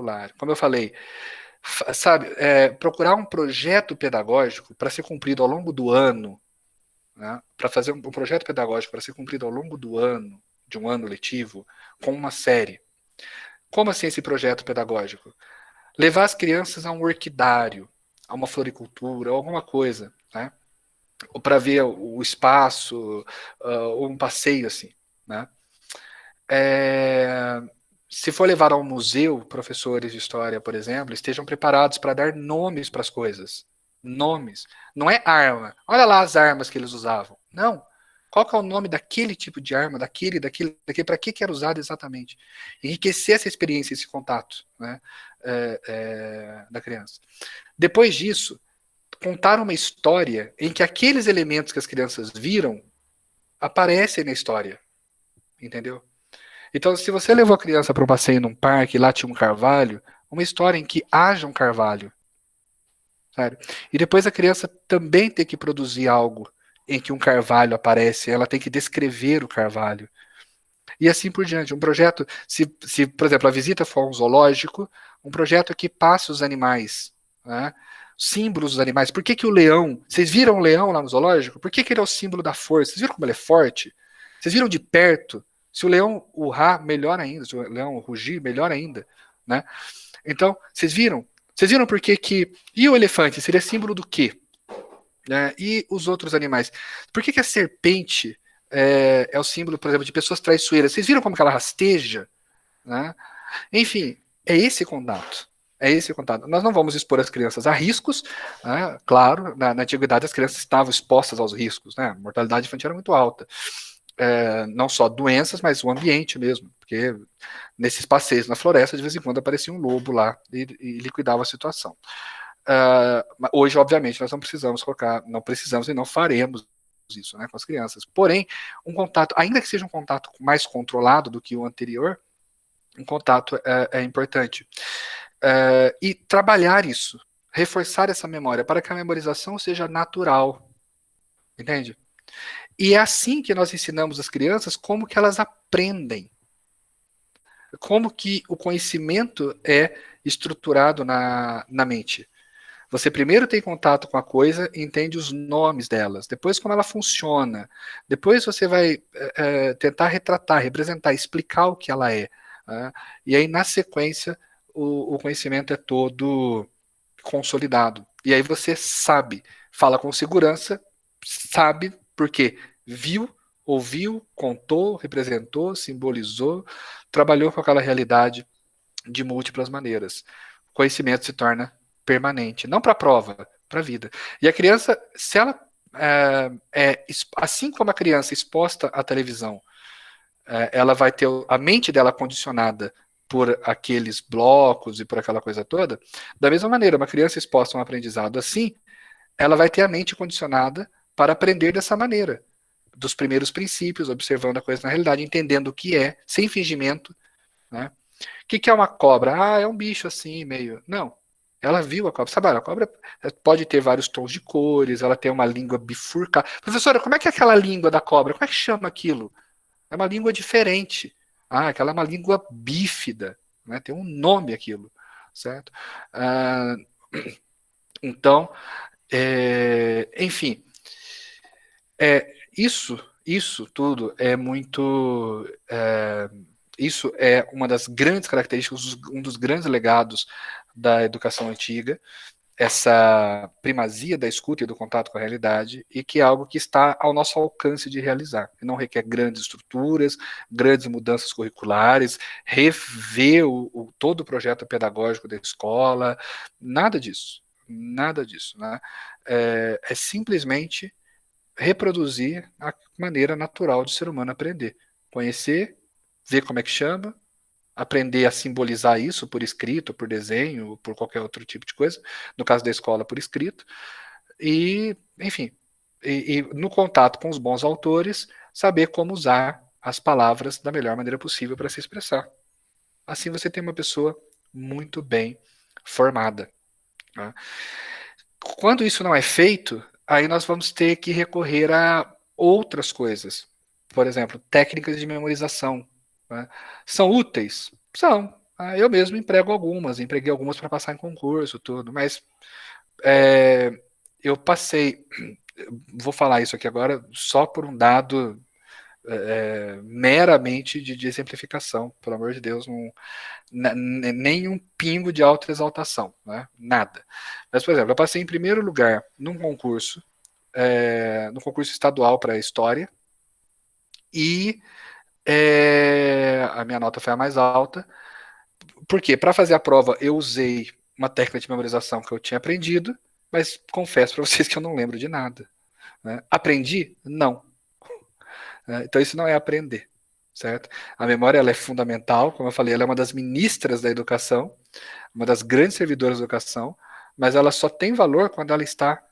vocabulário. Como eu falei, sabe, procurar um projeto pedagógico para ser cumprido ao longo do ano, né, para fazer um projeto pedagógico para ser cumprido ao longo do ano, de um ano letivo, com uma série. Como assim esse projeto pedagógico? Levar as crianças a um orquidário, a uma floricultura, alguma coisa, né? Ou para ver o espaço, ou um passeio assim, né? Se for levar ao museu, professores de história, por exemplo, estejam preparados para dar nomes para as coisas. Nomes. Não é arma. Olha lá as armas que eles usavam. Não. Qual que é o nome daquele tipo de arma, daquele, para que era usado exatamente? Enriquecer essa experiência, esse contato, né, da criança. Depois disso, contar uma história em que aqueles elementos que as crianças viram aparecem na história, entendeu? Então, se você levou a criança para um passeio num parque, lá tinha um carvalho, uma história em que haja um carvalho, sabe? E depois a criança também tem que produzir algo em que um carvalho aparece, ela tem que descrever o carvalho. E assim por diante. Um projeto, se por exemplo, a visita for a um zoológico, um projeto que passe os animais, né? Símbolos dos animais. Por que, que o leão. Vocês viram o leão lá no zoológico? Por que, que ele é o símbolo da força? Vocês viram como ele é forte? Vocês viram de perto? Se o leão urrar, melhor ainda. Se o leão rugir, melhor ainda. Né? Então, vocês viram? Vocês viram por que que. E o elefante? Seria símbolo do quê? Né? E os outros animais? Por que, que a serpente é o símbolo, por exemplo, de pessoas traiçoeiras? Vocês viram como que ela rasteja? Né? Enfim, é esse contato. É esse contato. Nós não vamos expor as crianças a riscos, né? Claro, na antiguidade as crianças estavam expostas aos riscos, né? A mortalidade infantil era muito alta. Não só doenças, mas o ambiente mesmo, porque nesses passeios na floresta, de vez em quando aparecia um lobo lá e liquidava a situação. Hoje, obviamente, nós não precisamos colocar, não precisamos e não faremos isso, né, com as crianças. Porém, um contato, ainda que seja um contato mais controlado do que o anterior, um contato é importante. E trabalhar isso, reforçar essa memória, para que a memorização seja natural, entende? E é assim que nós ensinamos as crianças como que elas aprendem, como que o conhecimento é estruturado na mente. Você primeiro tem contato com a coisa e entende os nomes delas, depois como ela funciona, depois você vai tentar retratar, representar, explicar o que ela é. Né? E aí, na sequência, o conhecimento é todo consolidado. E aí você sabe, fala com segurança, sabe porque viu, ouviu, contou, representou, simbolizou, trabalhou com aquela realidade de múltiplas maneiras. O conhecimento se torna permanente, não para a prova, para a vida. E a criança, se ela assim como a criança exposta à televisão, ela vai ter a mente dela condicionada por aqueles blocos e por aquela coisa toda, da mesma maneira, uma criança exposta a um aprendizado assim, ela vai ter a mente condicionada para aprender dessa maneira, dos primeiros princípios, observando a coisa na realidade, entendendo o que é, sem fingimento, né? O que é uma cobra? Ah, é um bicho assim, meio. Não. Ela viu a cobra. Sabe, a cobra pode ter vários tons de cores, ela tem uma língua bifurcada. Professora, como é que é aquela língua da cobra? Como é que chama aquilo? É uma língua diferente. Ah, aquela é uma língua bífida. Né? Tem um nome aquilo. Certo? Então, enfim, isso tudo é muito. Isso é uma das grandes características, um dos grandes legados da educação antiga, essa primazia da escuta e do contato com a realidade, e que é algo que está ao nosso alcance de realizar. Não requer grandes estruturas, grandes mudanças curriculares, rever todo o projeto pedagógico da escola, nada disso. Nada disso. Né? É simplesmente reproduzir a maneira natural do ser humano aprender. Conhecer, ver como é que chama, aprender a simbolizar isso por escrito, por desenho, por qualquer outro tipo de coisa, no caso da escola, por escrito, e, enfim, e no contato com os bons autores, saber como usar as palavras da melhor maneira possível para se expressar. Assim você tem uma pessoa muito bem formada. Né? Quando isso não é feito, aí nós vamos ter que recorrer a outras coisas. Por exemplo, técnicas de memorização. Né? São úteis? São. Eu mesmo empreguei algumas para passar em concurso, tudo, mas eu passei, vou falar isso aqui agora só por um dado meramente de exemplificação, pelo amor de Deus, nem um pingo de autoexaltação, né? Nada. Mas, por exemplo, eu passei em primeiro lugar num concurso, no concurso estadual para História, e a minha nota foi a mais alta, porque para fazer a prova eu usei uma técnica de memorização que eu tinha aprendido, mas confesso para vocês que eu não lembro de nada. Né? Aprendi? Não. Então isso não é aprender, certo? A memória ela é fundamental, como eu falei, ela é uma das ministras da educação, uma das grandes servidoras da educação, mas ela só tem valor quando ela está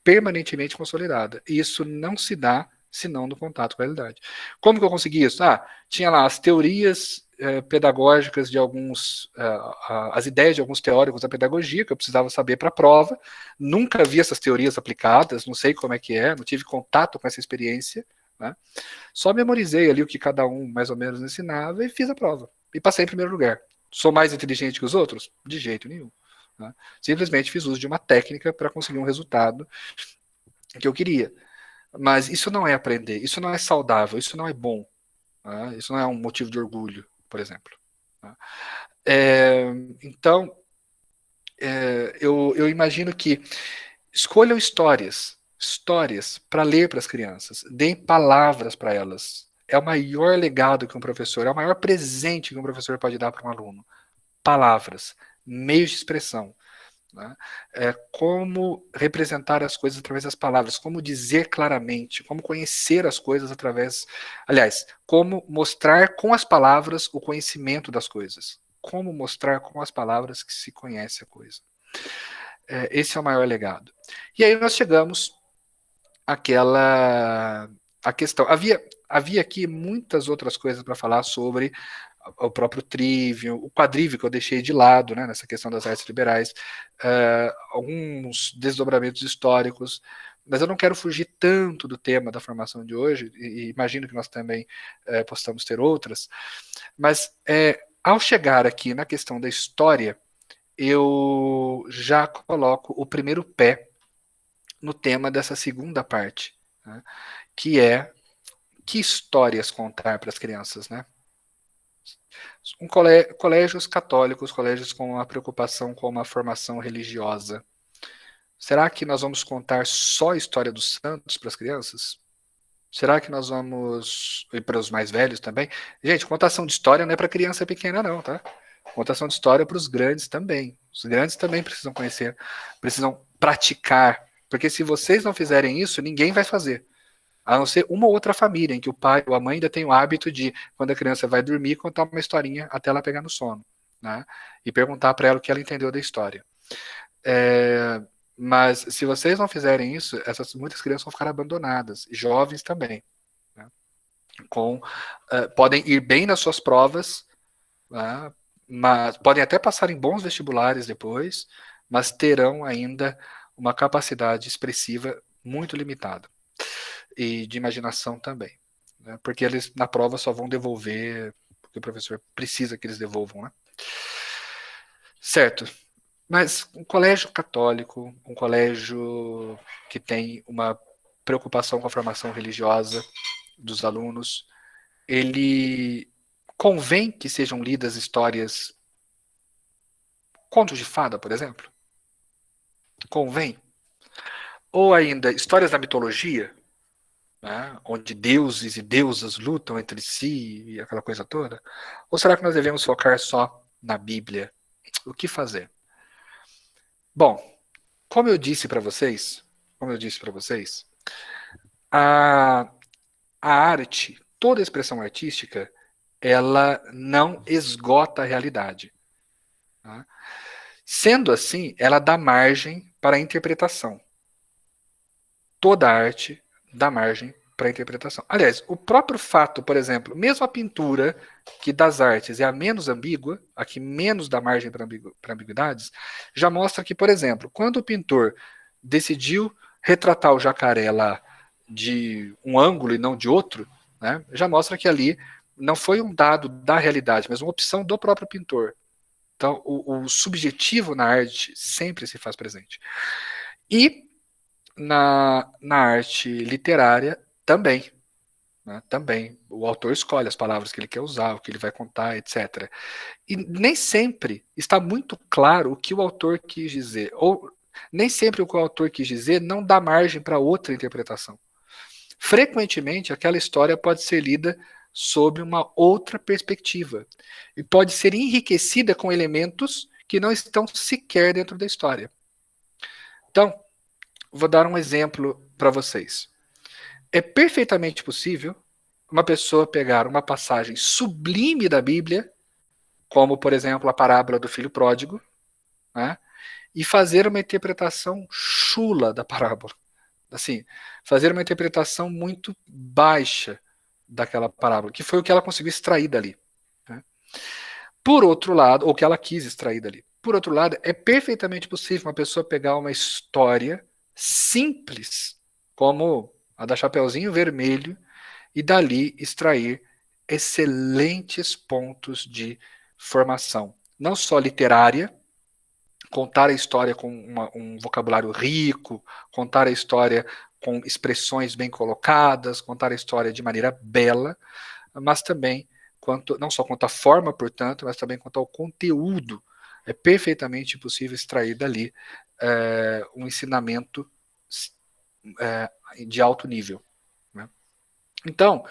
permanentemente consolidada. E isso não se dá senão no contato com a realidade. Como que eu consegui isso? Tinha lá as teorias pedagógicas de alguns, as ideias de alguns teóricos da pedagogia que eu precisava saber para a prova. Nunca vi essas teorias aplicadas, não sei como é que é, não tive contato com essa experiência. Né? Só memorizei ali o que cada um mais ou menos ensinava e fiz a prova. E passei em primeiro lugar. Sou mais inteligente que os outros? De jeito nenhum. Né? Simplesmente fiz uso de uma técnica para conseguir um resultado que eu queria. Mas isso não é aprender, isso não é saudável, isso não é bom. Né? Isso não é um motivo de orgulho, por exemplo. Né? Então, eu imagino que escolham histórias para ler para as crianças, deem palavras para elas. É o maior legado que um professor, é o maior presente que um professor pode dar para um aluno. Palavras, meios de expressão. Né? Como representar as coisas através das palavras, como dizer claramente, como conhecer as coisas através. Aliás, como mostrar com as palavras o conhecimento das coisas. Como mostrar com as palavras que se conhece a coisa. Esse é o maior legado. E aí nós chegamos àquela a questão. Havia aqui muitas outras coisas para falar sobre o próprio trivium, o quadrivium que eu deixei de lado, né, nessa questão das artes liberais, alguns desdobramentos históricos, mas eu não quero fugir tanto do tema da formação de hoje, e imagino que nós também possamos ter outras, mas ao chegar aqui na questão da história, eu já coloco o primeiro pé no tema dessa segunda parte, né, que é que histórias contar para as crianças, né? Colégios católicos, colégios com uma preocupação com uma formação religiosa. Será que nós vamos contar só a história dos santos para as crianças? Será que nós vamos. E para os mais velhos também? Gente, contação de história não é para criança pequena, não, tá? Contação de história é para os grandes também. Os grandes também precisam conhecer, precisam praticar. Porque se vocês não fizerem isso, ninguém vai fazer. A não ser uma ou outra família em que o pai ou a mãe ainda tem o hábito de, quando a criança vai dormir, contar uma historinha até ela pegar no sono. Né? E perguntar para ela o que ela entendeu da história. Mas se vocês não fizerem isso, muitas crianças vão ficar abandonadas, jovens também. Né? Podem ir bem nas suas provas, né? Mas podem até passar em bons vestibulares depois, mas terão ainda uma capacidade expressiva muito limitada. E de imaginação também. Né? Porque eles, na prova, só vão devolver porque o professor precisa que eles devolvam. Né? Certo. Mas um colégio católico, um colégio que tem uma preocupação com a formação religiosa dos alunos, ele convém que sejam lidas histórias, contos de fada, por exemplo? Convém? Ou ainda histórias da mitologia, né, onde deuses e deusas lutam entre si e aquela coisa toda? Ou será que nós devemos focar só na Bíblia? O que fazer? Bom, como eu disse para vocês, a, a arte, toda expressão artística, ela não esgota a realidade. Tá? Sendo assim, ela dá margem para a interpretação. Toda arte dá margem para a interpretação. Aliás, o próprio fato, por exemplo, mesmo a pintura, que das artes é a menos ambígua, a que menos dá margem para ambiguidades, já mostra que, por exemplo, quando o pintor decidiu retratar o jacaré lá de um ângulo e não de outro, né, já mostra que ali não foi um dado da realidade, mas uma opção do próprio pintor. Então, o subjetivo na arte sempre se faz presente. E na arte literária também. Né? Também. O autor escolhe as palavras que ele quer usar, o que ele vai contar, etc. E nem sempre está muito claro o que o autor quis dizer. Ou nem sempre o que o autor quis dizer não dá margem para outra interpretação. Frequentemente, aquela história pode ser lida sob uma outra perspectiva e pode ser enriquecida com elementos que não estão sequer dentro da história. Então, vou dar um exemplo para vocês. É perfeitamente possível uma pessoa pegar uma passagem sublime da Bíblia, como, por exemplo, a parábola do filho pródigo, né, e fazer uma interpretação chula da parábola. Assim, fazer uma interpretação muito baixa daquela parábola, que foi o que ela conseguiu extrair dali. Né? Por outro lado, ou que ela quis extrair dali. Por outro lado, é perfeitamente possível uma pessoa pegar uma história simples, como a da Chapeuzinho Vermelho, e dali extrair excelentes pontos de formação, não só literária, contar a história com um vocabulário rico, contar a história com expressões bem colocadas, contar a história de maneira bela, mas também não só quanto à forma, portanto, mas também quanto ao conteúdo. É perfeitamente possível extrair dali um ensinamento de alto nível. Né? Então,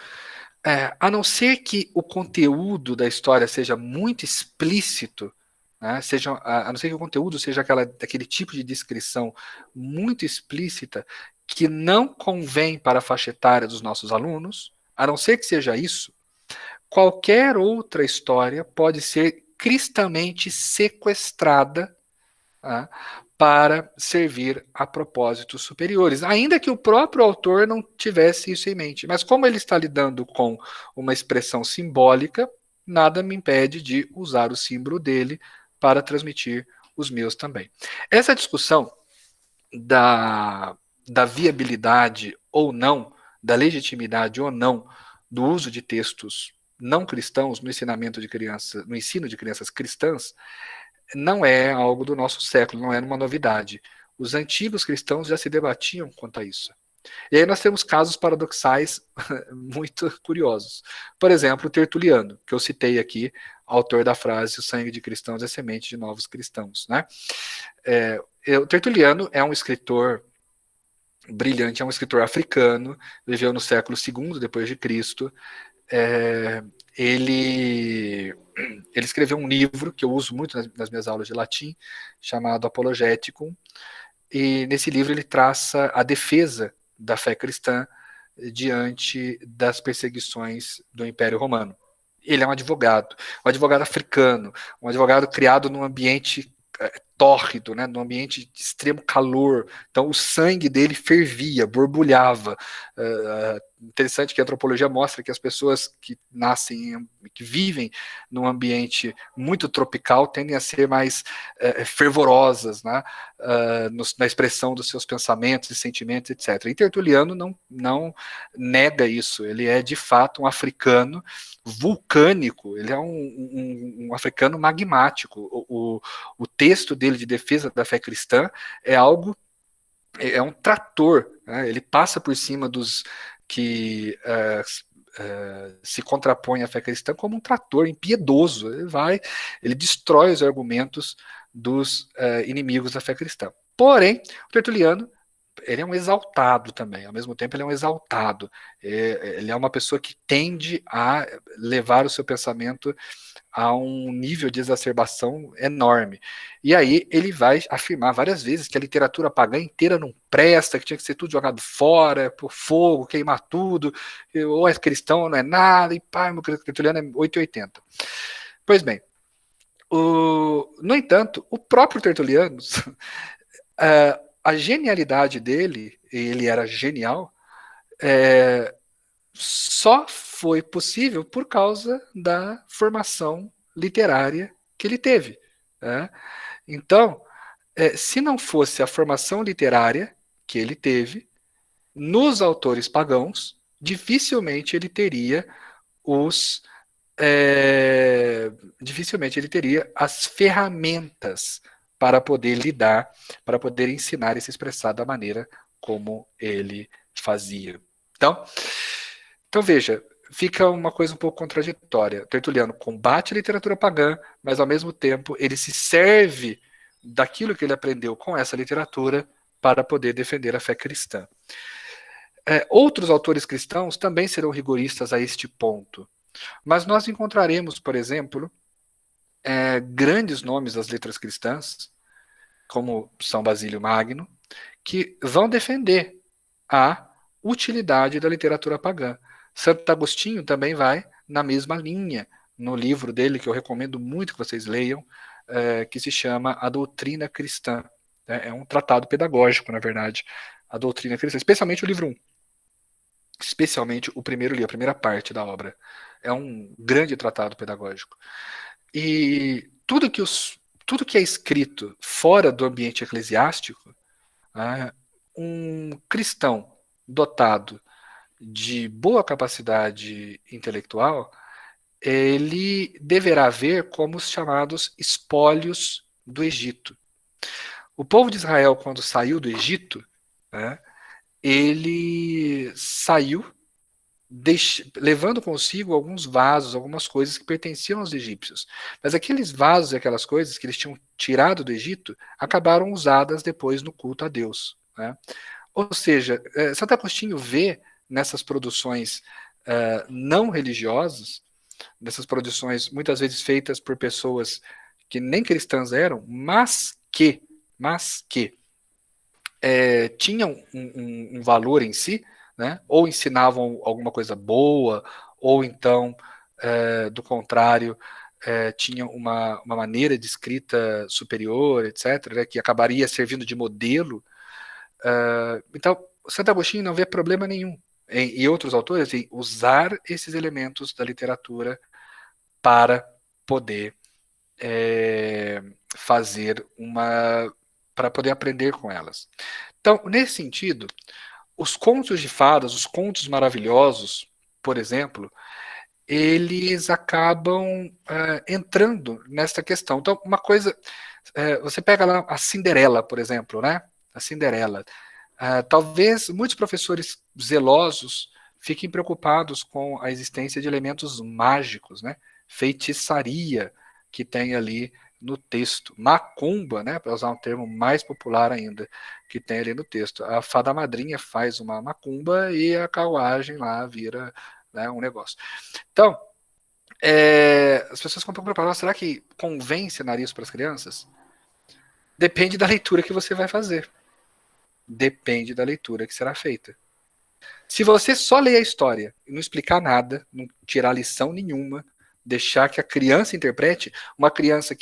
a não ser que o conteúdo da história seja muito explícito, né, a não ser que o conteúdo seja aquele tipo de descrição muito explícita que não convém para a faixa etária dos nossos alunos, a não ser que seja isso, qualquer outra história pode ser cristamente sequestrada, né, para servir a propósitos superiores, ainda que o próprio autor não tivesse isso em mente. Mas como ele está lidando com uma expressão simbólica, nada me impede de usar o símbolo dele para transmitir os meus também. Essa discussão da viabilidade ou não, da legitimidade ou não do uso de textos não cristãos no ensinamento de crianças, no ensino de crianças cristãs, não é algo do nosso século, não é uma novidade. Os antigos cristãos já se debatiam quanto a isso. E aí nós temos casos paradoxais muito curiosos. Por exemplo, o Tertuliano, que eu citei aqui, autor da frase o sangue de cristãos é semente de novos cristãos. Né? O Tertuliano é um escritor brilhante, é um escritor africano, viveu no século II depois de Cristo. Ele escreveu um livro que eu uso muito nas minhas aulas de latim, chamado Apologeticum, e nesse livro ele traça a defesa da fé cristã diante das perseguições do Império Romano. Ele é um advogado africano, um advogado criado num ambiente tórrido, né, num ambiente de extremo calor. Então o sangue dele fervia, borbulhava. Interessante que a antropologia mostra que as pessoas que nascem, que vivem num ambiente muito tropical, tendem a ser mais fervorosas, né, na expressão dos seus pensamentos e sentimentos, etc. E Tertuliano não nega isso. Ele é de fato um africano vulcânico, ele é um africano magmático. O texto dele de defesa da fé cristã é um trator, né? Ele passa por cima dos que se contrapõem à fé cristã como um trator impiedoso. Ele destrói os argumentos dos inimigos da fé cristã. Porém, o Tertuliano ele é um exaltado também, ao mesmo tempo ele é um exaltado. Ele é uma pessoa que tende a levar o seu pensamento a um nível de exacerbação enorme. E aí ele vai afirmar várias vezes que a literatura pagã inteira não presta, que tinha que ser tudo jogado fora, por fogo, queimar tudo, ou é cristão ou não é nada, e pá, meu Tertuliano é 880. Pois bem, no entanto, o próprio Tertuliano, a genialidade dele, ele era genial, só foi possível por causa da formação literária que ele teve. Né? Então, se não fosse a formação literária que ele teve, nos autores pagãos, dificilmente ele teria os é, dificilmente ele teria as ferramentas para poder lidar, para poder ensinar e se expressar da maneira como ele fazia. Então veja, fica uma coisa um pouco contraditória. Tertuliano combate a literatura pagã, mas ao mesmo tempo ele se serve daquilo que ele aprendeu com essa literatura para poder defender a fé cristã. Outros autores cristãos também serão rigoristas a este ponto. Mas nós encontraremos, por exemplo, grandes nomes das letras cristãs, como São Basílio Magno, que vão defender a utilidade da literatura pagã. Santo Agostinho também vai na mesma linha, no livro dele, que eu recomendo muito que vocês leiam, que se chama A Doutrina Cristã. É um tratado pedagógico, na verdade, a doutrina cristã, especialmente o livro 1. Especialmente o primeiro livro, a primeira parte da obra. É um grande tratado pedagógico. E tudo que é escrito fora do ambiente eclesiástico, um cristão dotado de boa capacidade intelectual, ele deverá ver como os chamados espólios do Egito. O povo de Israel, quando saiu do Egito, ele saiu levando consigo alguns vasos, algumas coisas que pertenciam aos egípcios. Mas aqueles vasos e aquelas coisas que eles tinham tirado do Egito acabaram usadas depois no culto a Deus. Ou seja, Santo Agostinho vê nessas produções não religiosas, nessas produções muitas vezes feitas por pessoas que nem cristãs eram, mas que tinham um valor em si, né? Ou ensinavam alguma coisa boa, ou então, do contrário, tinham uma maneira de escrita superior, etc., né? Que acabaria servindo de modelo. Então, Santo Agostinho não vê problema nenhum, e outros autores, em usar esses elementos da literatura para poder fazer para poder aprender com elas. Então, nesse sentido, os contos de fadas, os contos maravilhosos, por exemplo, eles acabam entrando nessa questão. Então, uma coisa, você pega lá a Cinderela, por exemplo, né? A Cinderela. Talvez muitos professores zelosos fiquem preocupados com a existência de elementos mágicos, né? Feitiçaria que tem ali no texto. Macumba, né? Para usar um termo mais popular ainda, que tem ali no texto. A fada madrinha faz uma macumba e a carruagem lá vira, né, um negócio. Então, as pessoas ficam um pouco preocupadas. Será que convém ensinar isso para as crianças? Depende da leitura que você vai fazer. Depende da leitura que será feita. Se você só ler a história e não explicar nada, não tirar lição nenhuma, deixar que a criança interprete, uma criança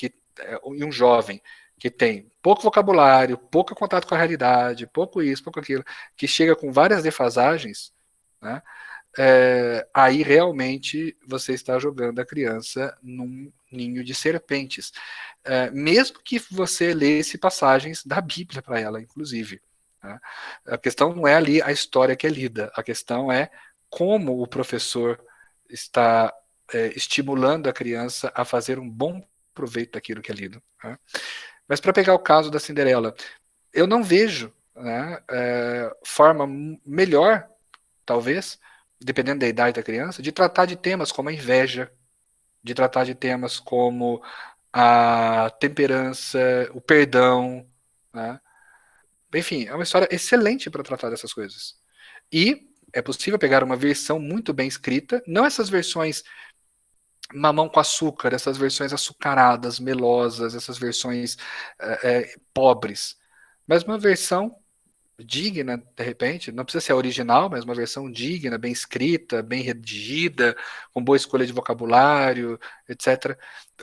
e um jovem que tem pouco vocabulário, pouco contato com a realidade, pouco isso, pouco aquilo, que chega com várias defasagens, né, aí realmente você está jogando a criança num ninho de serpentes. Mesmo que você lesse passagens da Bíblia para ela, inclusive. Né? A questão não é ali a história que é lida, a questão é como o professor está estimulando a criança a fazer um bom proveito daquilo que é lido. Né? Mas para pegar o caso da Cinderela, eu não vejo, né, forma melhor, talvez, dependendo da idade da criança, de tratar de temas como a inveja, de tratar de temas como a temperança, o perdão, né? Enfim, é uma história excelente para tratar dessas coisas. E é possível pegar uma versão muito bem escrita, não essas versões mamão com açúcar, essas versões açucaradas, melosas, essas versões pobres, mas uma versão digna, de repente, não precisa ser a original, mas uma versão digna, bem escrita, bem redigida, com boa escolha de vocabulário, etc.,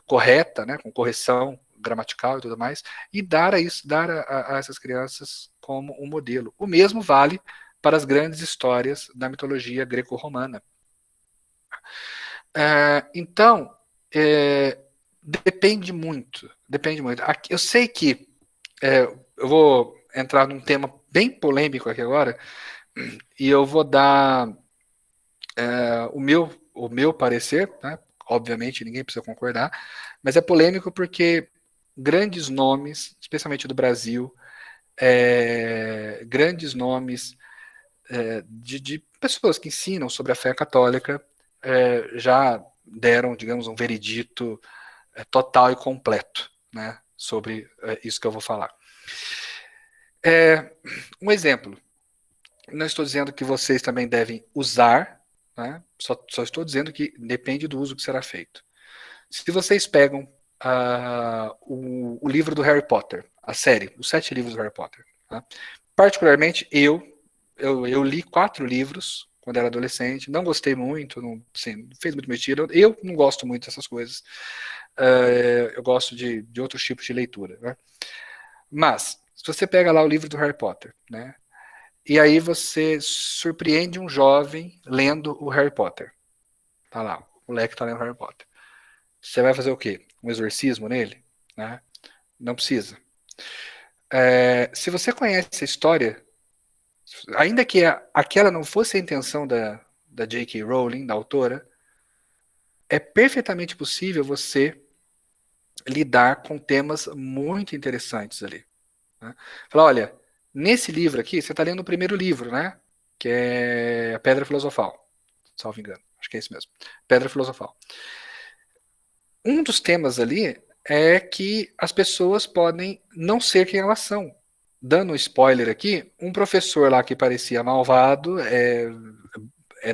correta, né, com correção gramatical e tudo mais, e dar a essas crianças como um modelo. O mesmo vale para as grandes histórias da mitologia greco-romana. Então, depende muito, depende muito. Eu sei que eu vou entrar num tema bem polêmico aqui agora, e eu vou dar o meu parecer, né, obviamente ninguém precisa concordar, mas é polêmico porque grandes nomes, especialmente do Brasil, grandes nomes de pessoas que ensinam sobre a fé católica já deram, digamos, um veredito total e completo, né, sobre isso que eu vou falar. Um exemplo, não estou dizendo que vocês também devem usar, né, só estou dizendo que depende do uso que será feito. Se vocês pegam o livro do Harry Potter, a série, os 7 livros do Harry Potter, tá? Particularmente eu li 4 livros quando era adolescente, não gostei muito, não, assim, não fez muito mentira, eu não gosto muito dessas coisas, eu gosto de outros tipos de leitura, né? Mas, se você pega lá o livro do Harry Potter, né, e aí você surpreende um jovem lendo o Harry Potter, tá lá, o moleque tá lendo o Harry Potter. Você vai fazer o quê? Um exorcismo nele? Né? Não precisa. Se você conhece a história, ainda que aquela não fosse a intenção da J.K. Rowling, da autora, é perfeitamente possível você lidar com temas muito interessantes ali. Né? Falar, olha, nesse livro aqui, você está lendo o primeiro livro, né? Que é a Pedra Filosofal, salvo engano. Acho que é esse mesmo. Pedra Filosofal. Um dos temas ali é que as pessoas podem não ser quem elas são. Dando um spoiler aqui, um professor lá que parecia malvado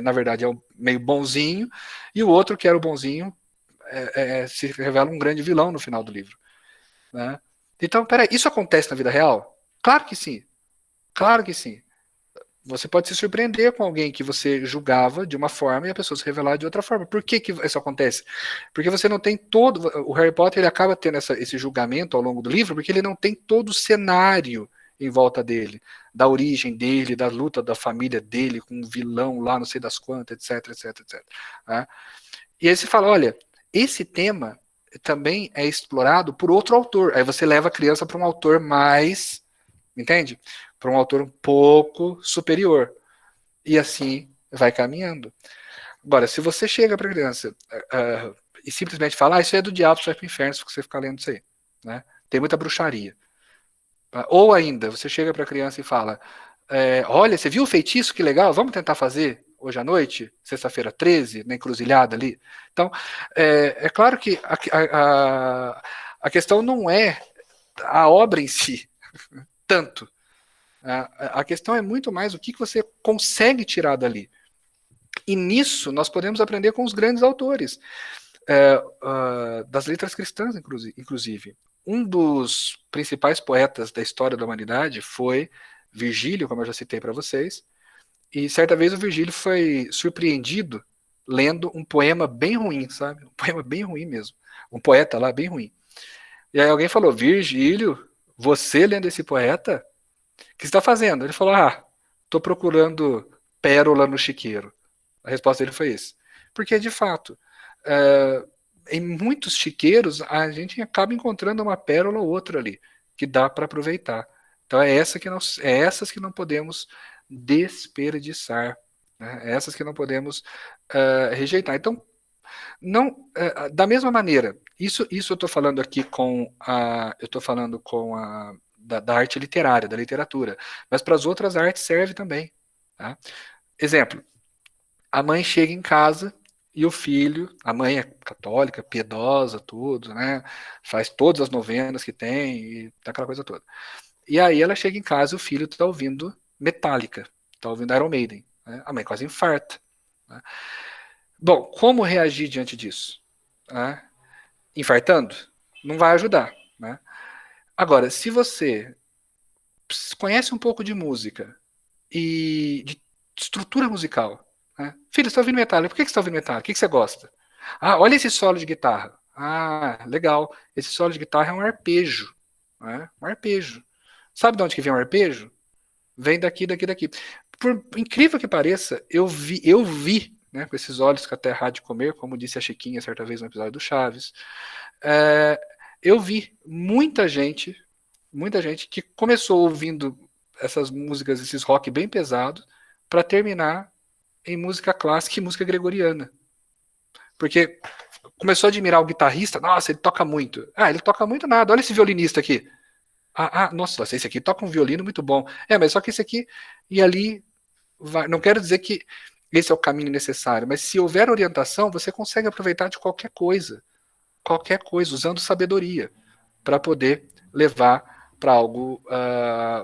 na verdade, meio bonzinho, e o outro que era o bonzinho se revela um grande vilão no final do livro. Né? Então, peraí, isso acontece na vida real? Claro que sim. Claro que sim. Você pode se surpreender com alguém que você julgava de uma forma e a pessoa se revelar de outra forma. Por que isso acontece? Porque você não tem todo. O Harry Potter ele acaba tendo esse julgamento ao longo do livro, porque ele não tem todo o cenário em volta dele, da origem dele, da luta da família dele com um vilão lá, não sei das quantas, etc, etc, etc. Né? E aí você fala: olha, esse tema também é explorado por outro autor. Aí você leva a criança para um autor mais. Entende? Para um autor um pouco superior. E assim vai caminhando. Agora, se você chega para a criança e simplesmente fala, isso é do diabo, você vai para o inferno se você ficar lendo isso aí. Né? Tem muita bruxaria. Ou ainda, você chega para a criança e fala, olha, você viu o feitiço? Que legal, vamos tentar fazer hoje à noite, sexta-feira 13, na encruzilhada ali. Então, claro que a questão não é a obra em si, tanto. A questão é muito mais o que você consegue tirar dali. E nisso nós podemos aprender com os grandes autores das letras cristãs, inclusive. Um dos principais poetas da história da humanidade foi Virgílio, como eu já citei para vocês, e certa vez o Virgílio foi surpreendido lendo um poema bem ruim, sabe? Um poema bem ruim mesmo. Um poeta lá bem ruim. E aí alguém falou, Virgílio, você lendo esse poeta, o que você está fazendo? Ele falou, estou procurando pérola no chiqueiro. A resposta dele foi isso. Porque, de fato, em muitos chiqueiros, a gente acaba encontrando uma pérola ou outra ali, que dá para aproveitar. Então, essas que não podemos desperdiçar. Né? É essas que não podemos rejeitar. Então, não, da mesma maneira, isso eu estou falando aqui eu estou falando com da arte literária, da literatura, mas para as outras artes serve também. Tá? Exemplo, a mãe chega em casa e o filho, a mãe é católica, piedosa, tudo, né? Faz todas as novenas que tem e aquela coisa toda. E aí ela chega em casa e o filho está ouvindo Metallica, está ouvindo Iron Maiden. Né? A mãe quase infarta. Né? Bom, como reagir diante disso? Né? Infartando? Não vai ajudar. Né? Agora, se você conhece um pouco de música e de estrutura musical, né? Filho, você está ouvindo Metallica, por que você está ouvindo Metallica? O que você gosta? Olha esse solo de guitarra. Legal. Esse solo de guitarra é um arpejo. Né? Um arpejo. Sabe de onde que vem um arpejo? Vem daqui, daqui, daqui. Por incrível que pareça, eu vi, né, com esses olhos que até terra há de comer, como disse a Chiquinha certa vez no episódio do Chaves, eu vi muita gente que começou ouvindo essas músicas, esses rock bem pesados, para terminar em música clássica e música gregoriana. Porque Começou a admirar o guitarrista, nossa, ele toca muito. Ah, ele toca muito nada, olha esse violinista aqui. Nossa, esse aqui toca um violino muito bom. Mas só que esse aqui e ali não quero dizer que esse é o caminho necessário, mas se houver orientação, você consegue aproveitar de qualquer coisa, usando sabedoria, para poder levar para algo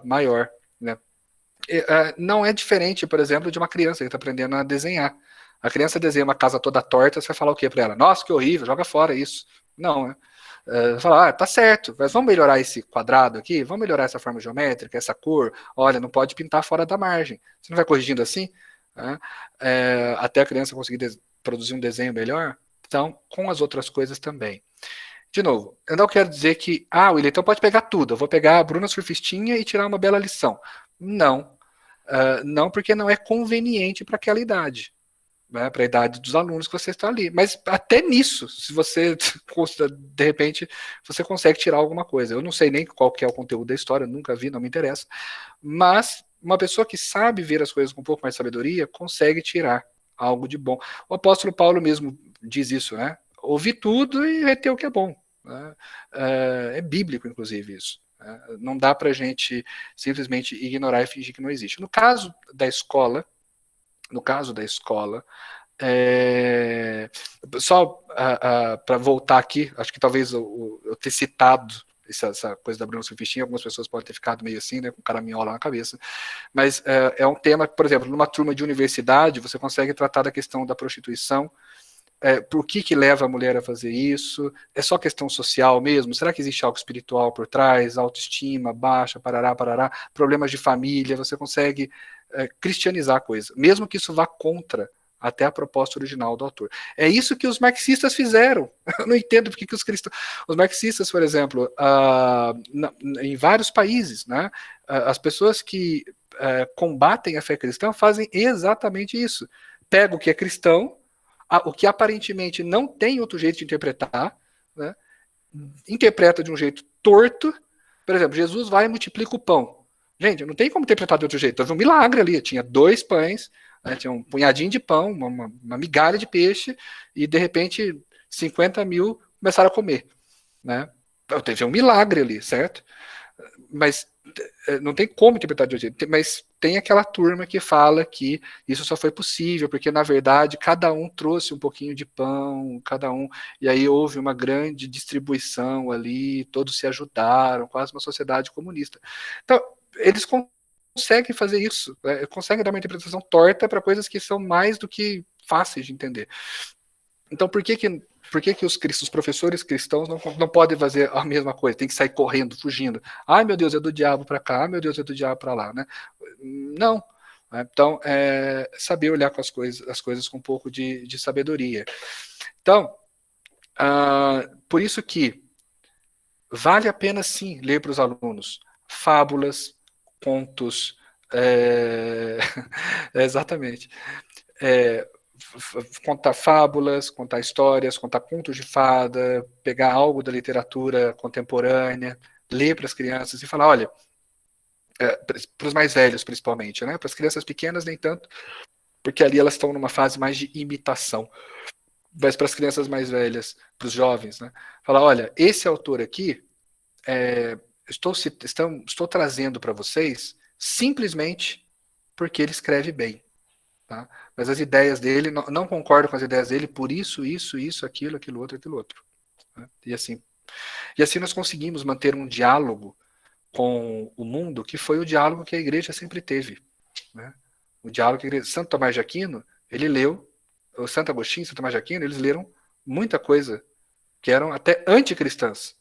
maior. Né? Não é diferente, por exemplo, de uma criança que está aprendendo a desenhar. A criança desenha uma casa toda torta, você vai falar o quê para ela? Nossa, que horrível, joga fora isso. Não, né? Falar, tá certo, mas vamos melhorar esse quadrado aqui, vamos melhorar essa forma geométrica, essa cor. Olha, não pode pintar fora da margem. Você não vai corrigindo assim, né? Até a criança conseguir produzir um desenho melhor. Então, com as outras coisas também. De novo, eu não quero dizer que, William, então pode pegar tudo. Eu vou pegar a Bruna Surfistinha e tirar uma bela lição. Não, não porque não é conveniente para aquela idade. Né, para a idade dos alunos que você está ali. Mas até nisso, se você, de repente, você consegue tirar alguma coisa. Eu não sei nem qual que é o conteúdo da história, nunca vi, não me interessa. Mas uma pessoa que sabe ver as coisas com um pouco mais de sabedoria, consegue tirar algo de bom. O apóstolo Paulo mesmo diz isso, né? Ouvir tudo e reter o que é bom. Né? É bíblico, inclusive, isso. Não dá para a gente simplesmente ignorar e fingir que não existe. No caso da escola, só para voltar aqui, acho que talvez eu ter citado essa coisa da Bruna Surfistinha, algumas pessoas podem ter ficado meio assim, né, com caraminhola na cabeça, mas é um tema, por exemplo, numa turma de universidade, você consegue tratar da questão da prostituição, por que leva a mulher a fazer isso? É só questão social mesmo? Será que existe algo espiritual por trás? Autoestima baixa, parará, parará, problemas de família, você consegue cristianizar a coisa, mesmo que isso vá contra até a proposta original do autor. É isso que os marxistas fizeram. Eu não entendo porque que os cristãos... Os marxistas, por exemplo, em vários países, né, as pessoas que combatem a fé cristã fazem exatamente isso. Pega o que é cristão, o que aparentemente não tem outro jeito de interpretar, né, interpreta de um jeito torto. Por exemplo, Jesus vai e multiplica o pão. Gente, não tem como interpretar de outro jeito. Teve um milagre ali. Tinha 2 pães, né, tinha um punhadinho de pão, uma migalha de peixe, e de repente 50 mil começaram a comer. Né? Teve um milagre ali, certo? Mas não tem como interpretar de outro jeito. Mas tem aquela turma que fala que isso só foi possível porque, na verdade, cada um trouxe um pouquinho de pão, cada um, e aí houve uma grande distribuição ali, todos se ajudaram, quase uma sociedade comunista. Então, eles conseguem fazer isso, conseguem dar uma interpretação torta para coisas que são mais do que fáceis de entender. Então, por que os professores cristãos não podem fazer a mesma coisa? Tem que sair correndo, fugindo. Ai, meu Deus, é do diabo para cá. Ai, meu Deus, é do diabo para lá. Né? Não. Então, saber olhar com as coisas com um pouco de sabedoria. Então, por isso que vale a pena, sim, ler para os alunos fábulas, contos, exatamente. Contar fábulas, contar histórias, contar contos de fada, pegar algo da literatura contemporânea, ler para as crianças e falar, olha, para os mais velhos principalmente, né? Para as crianças pequenas nem tanto, porque ali elas estão numa fase mais de imitação. Mas para as crianças mais velhas, para os jovens, né? Falar, olha, esse autor aqui, estou trazendo para vocês simplesmente porque ele escreve bem. Tá? Mas as ideias dele, não concordo com as ideias dele por isso, aquilo outro. Né? E assim nós conseguimos manter um diálogo com o mundo que foi o diálogo que a igreja sempre teve. Né? O diálogo que a igreja... Santo Tomás de Aquino, ele leu, o Santo Agostinho e Santo Tomás de Aquino, eles leram muita coisa que eram até anticristãs.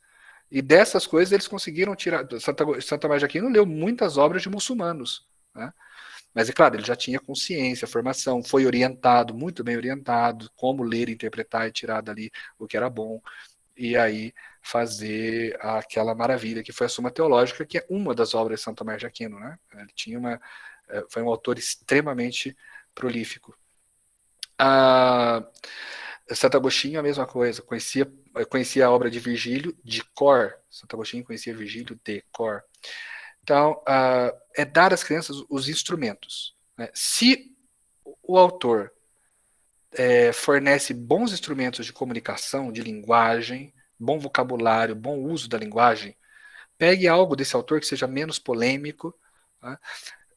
E dessas coisas eles conseguiram tirar... Santo Tomás de Aquino leu muitas obras de muçulmanos. Né? Mas, é claro, ele já tinha consciência, formação, foi orientado, muito bem orientado, como ler, interpretar e tirar dali o que era bom. E aí fazer aquela maravilha que foi a Suma Teológica, que é uma das obras de Santo Tomás de Aquino. Né? Ele foi um autor extremamente prolífico. Santo Agostinho, a mesma coisa, conhecia a obra de Virgílio de cor. Santo Agostinho conhecia Virgílio de cor. Então, é dar às crianças os instrumentos. Né? Se o autor fornece bons instrumentos de comunicação, de linguagem, bom vocabulário, bom uso da linguagem, pegue algo desse autor que seja menos polêmico, tá?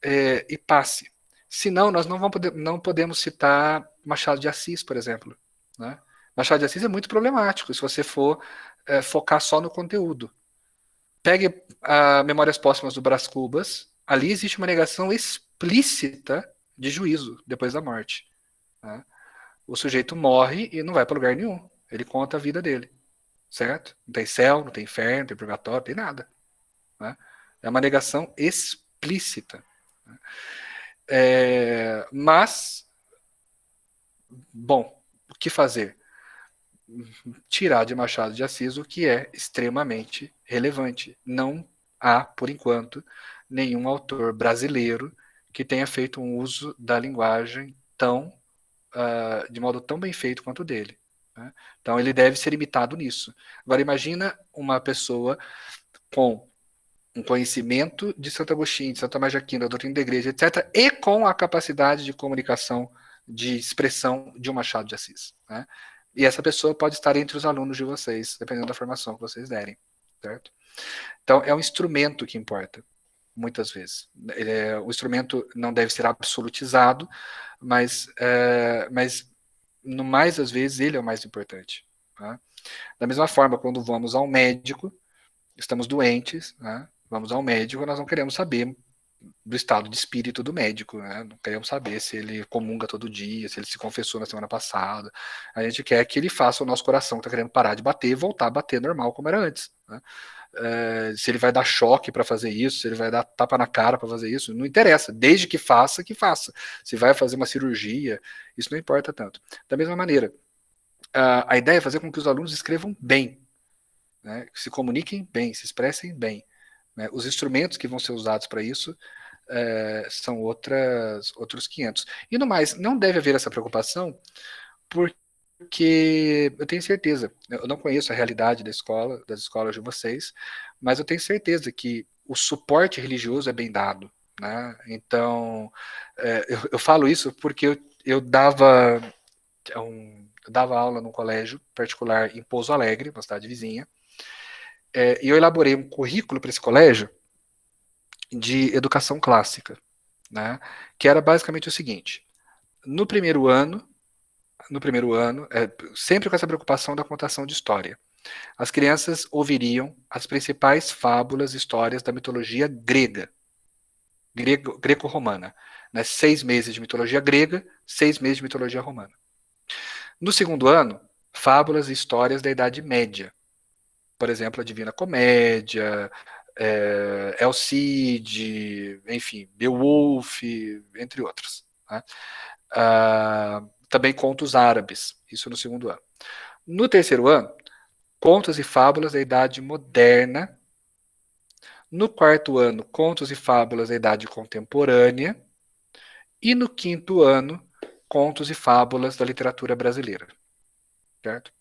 E passe. Senão, nós não podemos citar Machado de Assis, por exemplo. Né? Machado de Assis é muito problemático se você for focar só no conteúdo. Pegue a Memórias Póstumas do Brás Cubas, ali existe uma negação explícita de juízo depois da morte. Né? O sujeito morre e não vai para lugar nenhum. Ele conta a vida dele, certo? Não tem céu, não tem inferno, não tem purgatório, não tem nada. Né? É uma negação explícita. Mas, bom, o que fazer? Tirar de Machado de Assis o que é extremamente relevante. Não há, por enquanto, nenhum autor brasileiro que tenha feito um uso da linguagem de modo tão bem feito quanto o dele. Né? Então ele deve ser imitado nisso. Agora imagina uma pessoa com um conhecimento de Santo Agostinho, de Santa Tomás de Aquino, da doutrina da igreja, etc., e com a capacidade de comunicação, de expressão de um Machado de Assis. Né? E essa pessoa pode estar entre os alunos de vocês, dependendo da formação que vocês derem. Certo? Então, é um instrumento que importa, muitas vezes. O instrumento não deve ser absolutizado, mas no mais das vezes, ele é o mais importante. Tá? Da mesma forma, quando vamos ao médico, estamos doentes, né? Vamos ao médico, nós não queremos saber do estado de espírito do médico, né? Não queremos saber se ele comunga todo dia, se ele se confessou na semana passada. A gente quer que ele faça o nosso coração que está querendo parar de bater e voltar a bater normal como era antes. Né? Se ele vai dar choque para fazer isso, se ele vai dar tapa na cara para fazer isso, não interessa. Desde que faça, que faça. Se vai fazer uma cirurgia, isso não importa tanto. Da mesma maneira, a ideia é fazer com que os alunos escrevam bem, né? Se comuniquem bem, se expressem bem. Né? Os instrumentos que vão ser usados para isso são outros 500. E no mais, não deve haver essa preocupação, porque eu tenho certeza, eu não conheço a realidade das escolas de vocês, mas eu tenho certeza que o suporte religioso é bem dado. Né? Então, eu falo isso porque eu dava aula num colégio particular em Pouso Alegre, uma cidade vizinha, e eu elaborei um currículo para esse colégio de educação clássica, né? Que era basicamente o seguinte: no primeiro ano, sempre com essa preocupação da contação de história, as crianças ouviriam as principais fábulas e histórias da mitologia grega, greco-romana. Né? 6 meses de mitologia grega, 6 meses de mitologia romana. No segundo ano, fábulas e histórias da Idade Média. Por exemplo, a Divina Comédia, Alcide, enfim, Beowulf, entre outros. Né? Também contos árabes, isso no segundo ano. No terceiro ano, contos e fábulas da Idade Moderna. No quarto ano, contos e fábulas da Idade Contemporânea. E no quinto ano, contos e fábulas da literatura brasileira. Certo?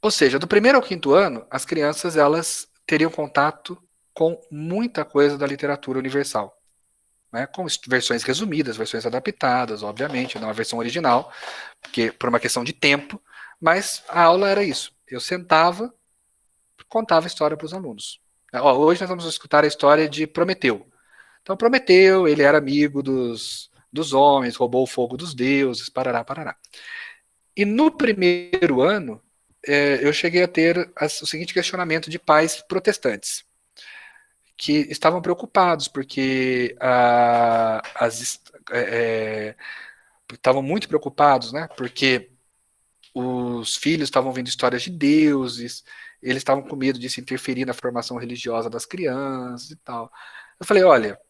Ou seja, do primeiro ao quinto ano, as crianças elas teriam contato com muita coisa da literatura universal. Né, com versões resumidas, versões adaptadas, obviamente, não a versão original, porque por uma questão de tempo, mas a aula era isso. Eu sentava, contava a história para os alunos. Hoje nós vamos escutar a história de Prometeu. Então, Prometeu, ele era amigo dos homens, roubou o fogo dos deuses, parará, parará. E no primeiro ano, eu cheguei a ter o seguinte questionamento de pais protestantes, que estavam preocupados, porque estavam muito preocupados, né? Porque os filhos estavam vendo histórias de deuses, eles estavam com medo disso interferir na formação religiosa das crianças e tal. Eu falei, olha,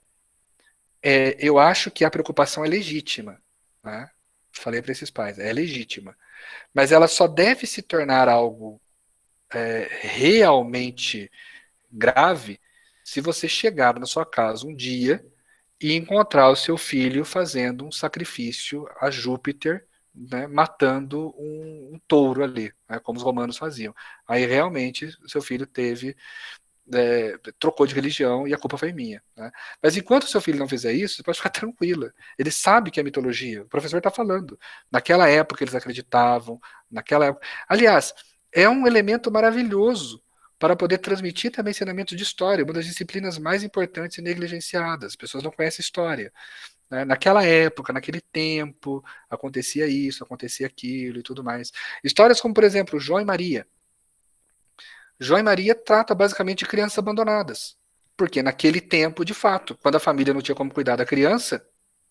eu acho que a preocupação é legítima, né? Falei para esses pais, é legítima, mas ela só deve se tornar algo realmente grave se você chegar na sua casa um dia e encontrar o seu filho fazendo um sacrifício a Júpiter, né, matando um touro ali, né, como os romanos faziam. Aí realmente seu filho teve trocou de religião e a culpa foi minha. Né? Mas enquanto seu filho não fizer isso, você pode ficar tranquila. Ele sabe que é mitologia. O professor está falando. Naquela época eles acreditavam. Naquela época. Aliás, é um elemento maravilhoso para poder transmitir também ensinamentos de história, uma das disciplinas mais importantes e negligenciadas. As pessoas não conhecem história. Né? Naquela época, naquele tempo, acontecia isso, acontecia aquilo e tudo mais. Histórias como, por exemplo, João e Maria. João e Maria trata basicamente de crianças abandonadas. Porque naquele tempo, de fato, quando a família não tinha como cuidar da criança,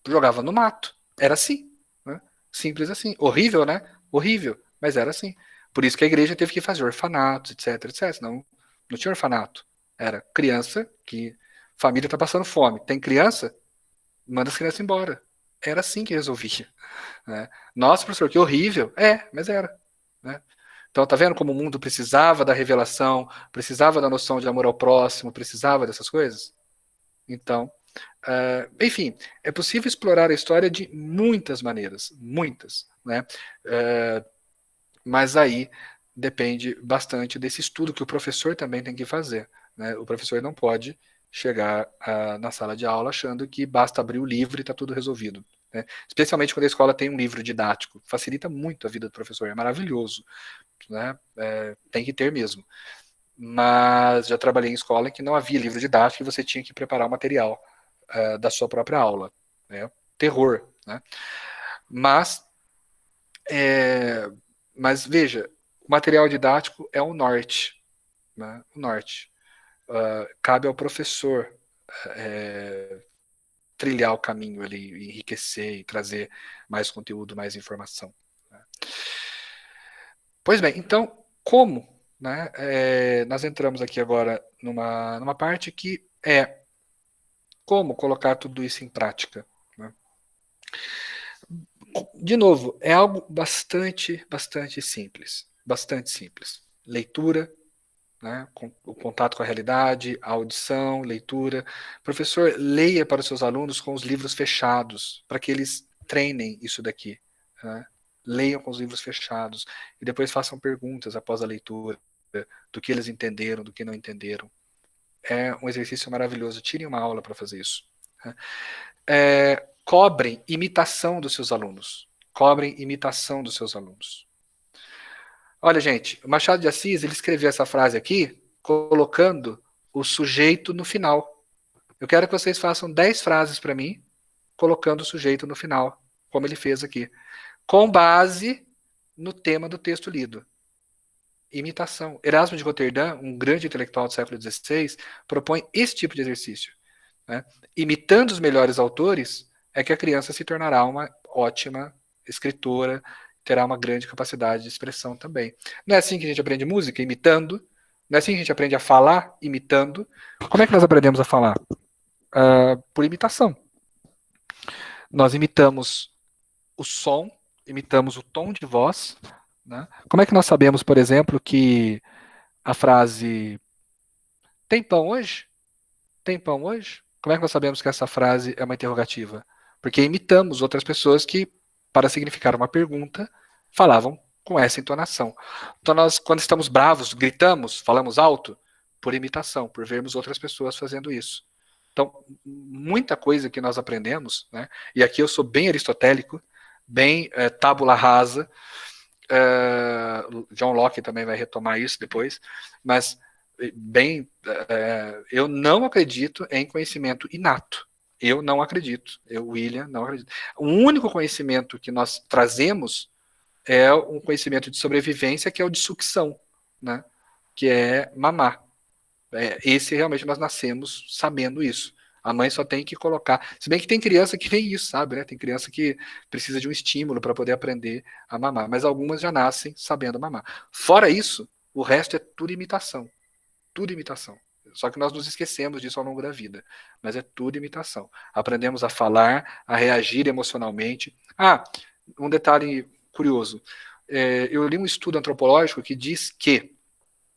jogava no mato. Era assim. Né? Simples assim. Horrível, né? Horrível. Mas era assim. Por isso que a igreja teve que fazer orfanatos, etc, etc. Senão não tinha orfanato. Era criança que. Família está passando fome. Tem criança? Manda as crianças embora. Era assim que resolvia. Né? Nossa, professor, que horrível. Mas era. Né? Então, tá vendo como o mundo precisava da revelação, precisava da noção de amor ao próximo, precisava dessas coisas? Então, enfim, é possível explorar a história de muitas maneiras, muitas, né? Mas aí depende bastante desse estudo que o professor também tem que fazer. Né? O professor não pode chegar na sala de aula achando que basta abrir o livro e está tudo resolvido. Né? Especialmente quando a escola tem um livro didático. Facilita muito a vida do professor, é maravilhoso. Né? Tem que ter mesmo. Mas já trabalhei em escola em que não havia livro didático e você tinha que preparar o material da sua própria aula. Né? Terror. Né? Mas, mas veja, o material didático é o norte. Né? O norte. Cabe ao professor trilhar o caminho ali, enriquecer e trazer mais conteúdo, mais informação. Né? Pois bem, então, como? Né, nós entramos aqui agora numa parte que é como colocar tudo isso em prática. Né? De novo, é algo bastante simples. Bastante simples. Leitura, né, o contato com a realidade, a audição, leitura. Professor, leia para os seus alunos com os livros fechados, para que eles treinem isso daqui. Né? Leiam com os livros fechados e depois façam perguntas após a leitura do que eles entenderam, do que não entenderam. É um exercício maravilhoso. Tirem uma aula para fazer isso. Né? Cobrem imitação dos seus alunos. Cobrem imitação dos seus alunos. Olha, gente, o Machado de Assis, ele escreveu essa frase aqui, colocando o sujeito no final. Eu quero que vocês façam 10 frases para mim, colocando o sujeito no final, como ele fez aqui, com base no tema do texto lido. Imitação. Erasmo de Roterdã, um grande intelectual do século XVI, propõe esse tipo de exercício. Né? Imitando os melhores autores, é que a criança se tornará uma ótima escritora, terá uma grande capacidade de expressão também. Não é assim que a gente aprende música? Imitando. Não é assim que a gente aprende a falar? Imitando. Como é que nós aprendemos a falar? Por imitação. Nós imitamos o som, imitamos o tom de voz. Né? Como é que nós sabemos, por exemplo, que a frase tem pão hoje? Tem pão hoje? Como é que nós sabemos que essa frase é uma interrogativa? Porque imitamos outras pessoas que, para significar uma pergunta, falavam com essa entonação. Então, nós, quando estamos bravos, gritamos, falamos alto, por imitação, por vermos outras pessoas fazendo isso. Então, muita coisa que nós aprendemos, né? E aqui eu sou bem aristotélico, bem tábula rasa. John Locke também vai retomar isso depois, mas eu não acredito em conhecimento inato. Eu não acredito. Eu, William, não acredito. O único conhecimento que nós trazemos é um conhecimento de sobrevivência, que é o de sucção, né? Que é mamar. Esse realmente nós nascemos sabendo isso. A mãe só tem que colocar. Se bem que tem criança que nem isso, sabe? Né? Tem criança que precisa de um estímulo para poder aprender a mamar. Mas algumas já nascem sabendo mamar. Fora isso, o resto é tudo imitação. Tudo imitação. Só que nós nos esquecemos disso ao longo da vida. Mas é tudo imitação. Aprendemos a falar, a reagir emocionalmente. Um detalhe curioso. Eu li um estudo antropológico que diz que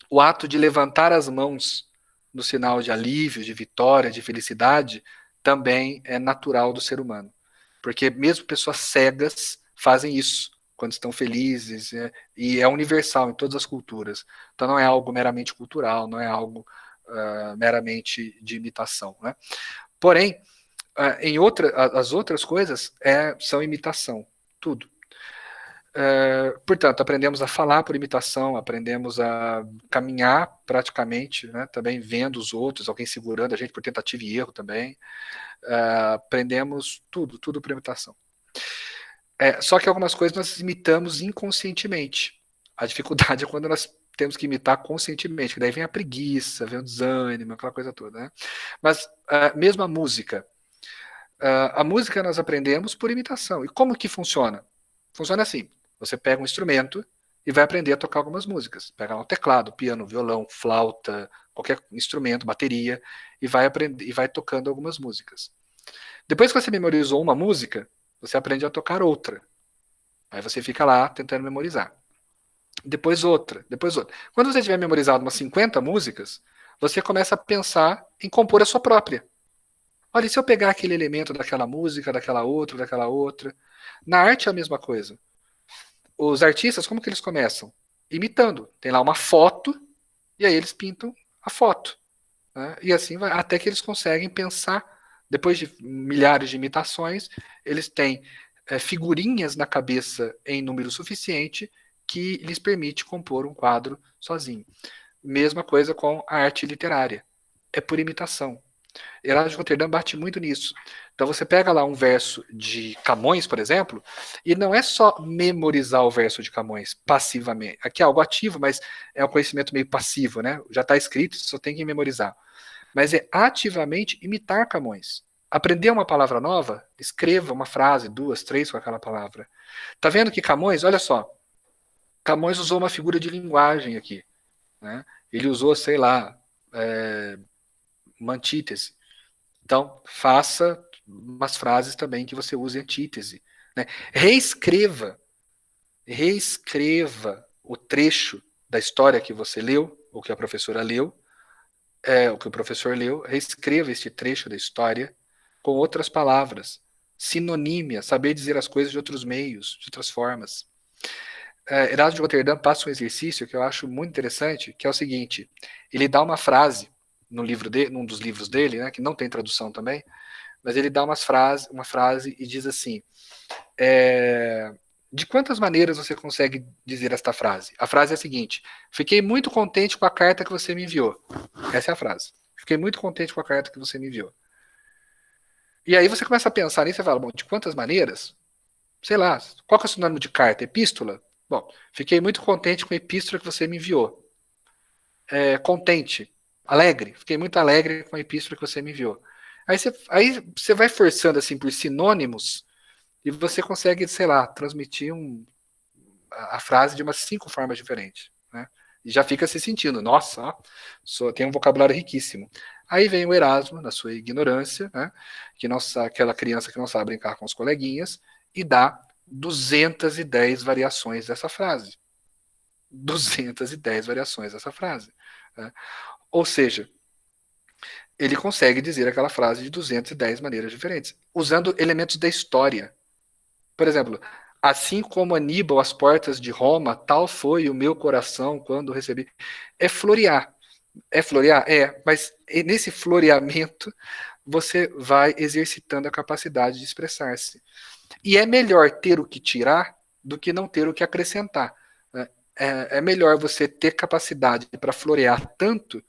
o ato de levantar as mãos no sinal de alívio, de vitória, de felicidade, também é natural do ser humano. Porque mesmo pessoas cegas fazem isso quando estão felizes, e é universal em todas as culturas. Então não é algo meramente cultural, não é algo meramente de imitação, né? Porém, as outras coisas são imitação, tudo. Portanto, aprendemos a falar por imitação, aprendemos a caminhar praticamente, né, também vendo os outros, alguém segurando a gente por tentativa e erro também. Aprendemos tudo por imitação. Só que algumas coisas nós imitamos inconscientemente. A dificuldade é quando nós temos que imitar conscientemente, que daí vem a preguiça, vem o desânimo, aquela coisa toda, né? Mas mesmo a música nós aprendemos por imitação. E como que funciona? Funciona assim: você pega um instrumento e vai aprender a tocar algumas músicas. Pega um teclado, piano, violão, flauta, qualquer instrumento, bateria, e vai aprender e vai tocando algumas músicas. Depois que você memorizou uma música, você aprende a tocar outra. Aí você fica lá tentando memorizar. Depois outra, depois outra. Quando você tiver memorizado umas 50 músicas, você começa a pensar em compor a sua própria. Olha, e se eu pegar aquele elemento daquela música, daquela outra? Na arte é a mesma coisa. Os artistas, como que eles começam? Imitando. Tem lá uma foto, e aí eles pintam a foto. Né? E assim vai, até que eles conseguem pensar, depois de milhares de imitações, eles têm figurinhas na cabeça em número suficiente que lhes permite compor um quadro sozinho. Mesma coisa com a arte literária. É por imitação. Herásio de Roterdã bate muito nisso. Então você pega lá um verso de Camões, por exemplo, e não é só memorizar o verso de Camões passivamente. Aqui é algo ativo, mas é um conhecimento meio passivo, né? Já está escrito, você só tem que memorizar. Mas é ativamente imitar Camões. Aprender uma palavra nova, escreva uma frase, 2, 3 com aquela palavra. Tá vendo que Camões, olha só, Camões usou uma figura de linguagem aqui. Né? Ele usou, sei lá, uma antítese. Então, faça umas frases também que você use antítese. Né? Reescreva o trecho da história que você leu, ou que a professora leu, o que o professor leu, reescreva este trecho da história com outras palavras. Sinonímia, saber dizer as coisas de outros meios, de outras formas. Herásio de Roterdã passa um exercício que eu acho muito interessante, que é o seguinte: ele dá uma frase num dos livros dele, né, que não tem tradução também, mas ele dá uma frase e diz assim: de quantas maneiras você consegue dizer esta frase? A frase é a seguinte: fiquei muito contente com a carta que você me enviou. Essa é a frase. Fiquei muito contente com a carta que você me enviou. E aí você começa a pensar nisso e fala: bom, de quantas maneiras? Sei lá, qual que é o sinônimo de carta? Epístola? Bom, fiquei muito contente com a epístola que você me enviou. Contente, alegre. Fiquei muito alegre com a epístola que você me enviou. Aí você vai forçando assim por sinônimos e você consegue, sei lá, transmitir a frase de umas 5 formas diferentes. Né? E já fica se sentindo, nossa, tem um vocabulário riquíssimo. Aí vem o Erasmo, na sua ignorância, né? Aquela criança que não sabe brincar com os coleguinhas, e dá 210 variações dessa frase. 210 variações dessa frase. Né? Ou seja, ele consegue dizer aquela frase de 210 maneiras diferentes, usando elementos da história. Por exemplo, assim como Aníbal às portas de Roma, tal foi o meu coração quando recebi. É florear. É florear? Mas nesse floreamento você vai exercitando a capacidade de expressar-se. E é melhor ter o que tirar do que não ter o que acrescentar. Né? É melhor você ter capacidade para florear tanto,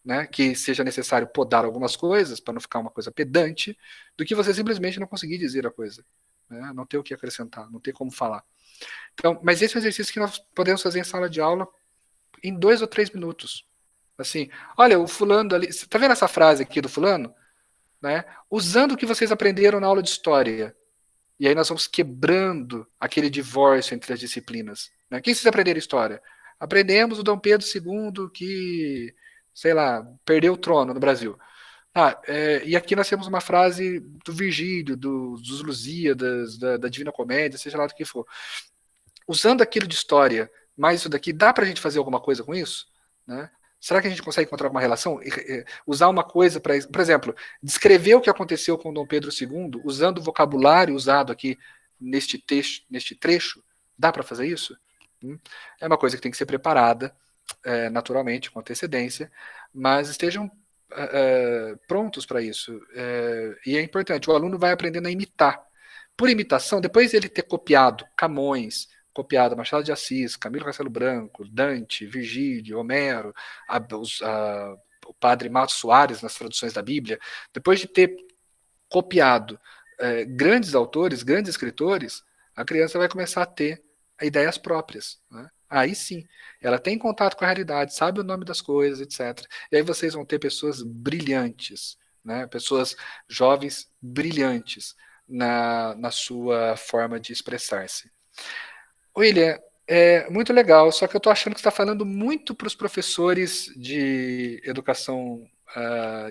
né, que seja necessário podar algumas coisas para não ficar uma coisa pedante, do que você simplesmente não conseguir dizer a coisa. Né? Não ter o que acrescentar, não ter como falar. Então, mas esse é um exercício que nós podemos fazer em sala de aula em 2 ou 3 minutos. Assim, olha, o fulano ali, tá vendo essa frase aqui do fulano? Né? Usando o que vocês aprenderam na aula de história. E aí nós vamos quebrando aquele divórcio entre as disciplinas. Né? Quem vocês aprenderam história? Aprendemos o Dom Pedro II que, sei lá, perdeu o trono no Brasil. E aqui nós temos uma frase do Virgílio, dos Lusíadas, da Divina Comédia, seja lá do que for. Usando aquilo de história, mais isso daqui, dá para a gente fazer alguma coisa com isso? Né? Será que a gente consegue encontrar alguma relação? Usar uma coisa para, por exemplo, descrever o que aconteceu com Dom Pedro II, usando o vocabulário usado aqui neste trecho, dá para fazer isso? É uma coisa que tem que ser preparada, naturalmente, com antecedência, mas estejam prontos para isso. E é importante, o aluno vai aprendendo a imitar. Por imitação, depois de ele ter copiado Camões, copiado Machado de Assis, Camilo Castelo Branco, Dante, Virgílio, Homero, o padre Matos Soares nas traduções da Bíblia, depois de ter copiado grandes autores, grandes escritores, a criança vai começar a ter ideias próprias. Né? Aí sim, ela tem contato com a realidade, sabe o nome das coisas, etc. E aí vocês vão ter pessoas brilhantes, né? Pessoas jovens brilhantes na sua forma de expressar-se. William, é muito legal, só que eu estou achando que você está falando muito para os professores de educação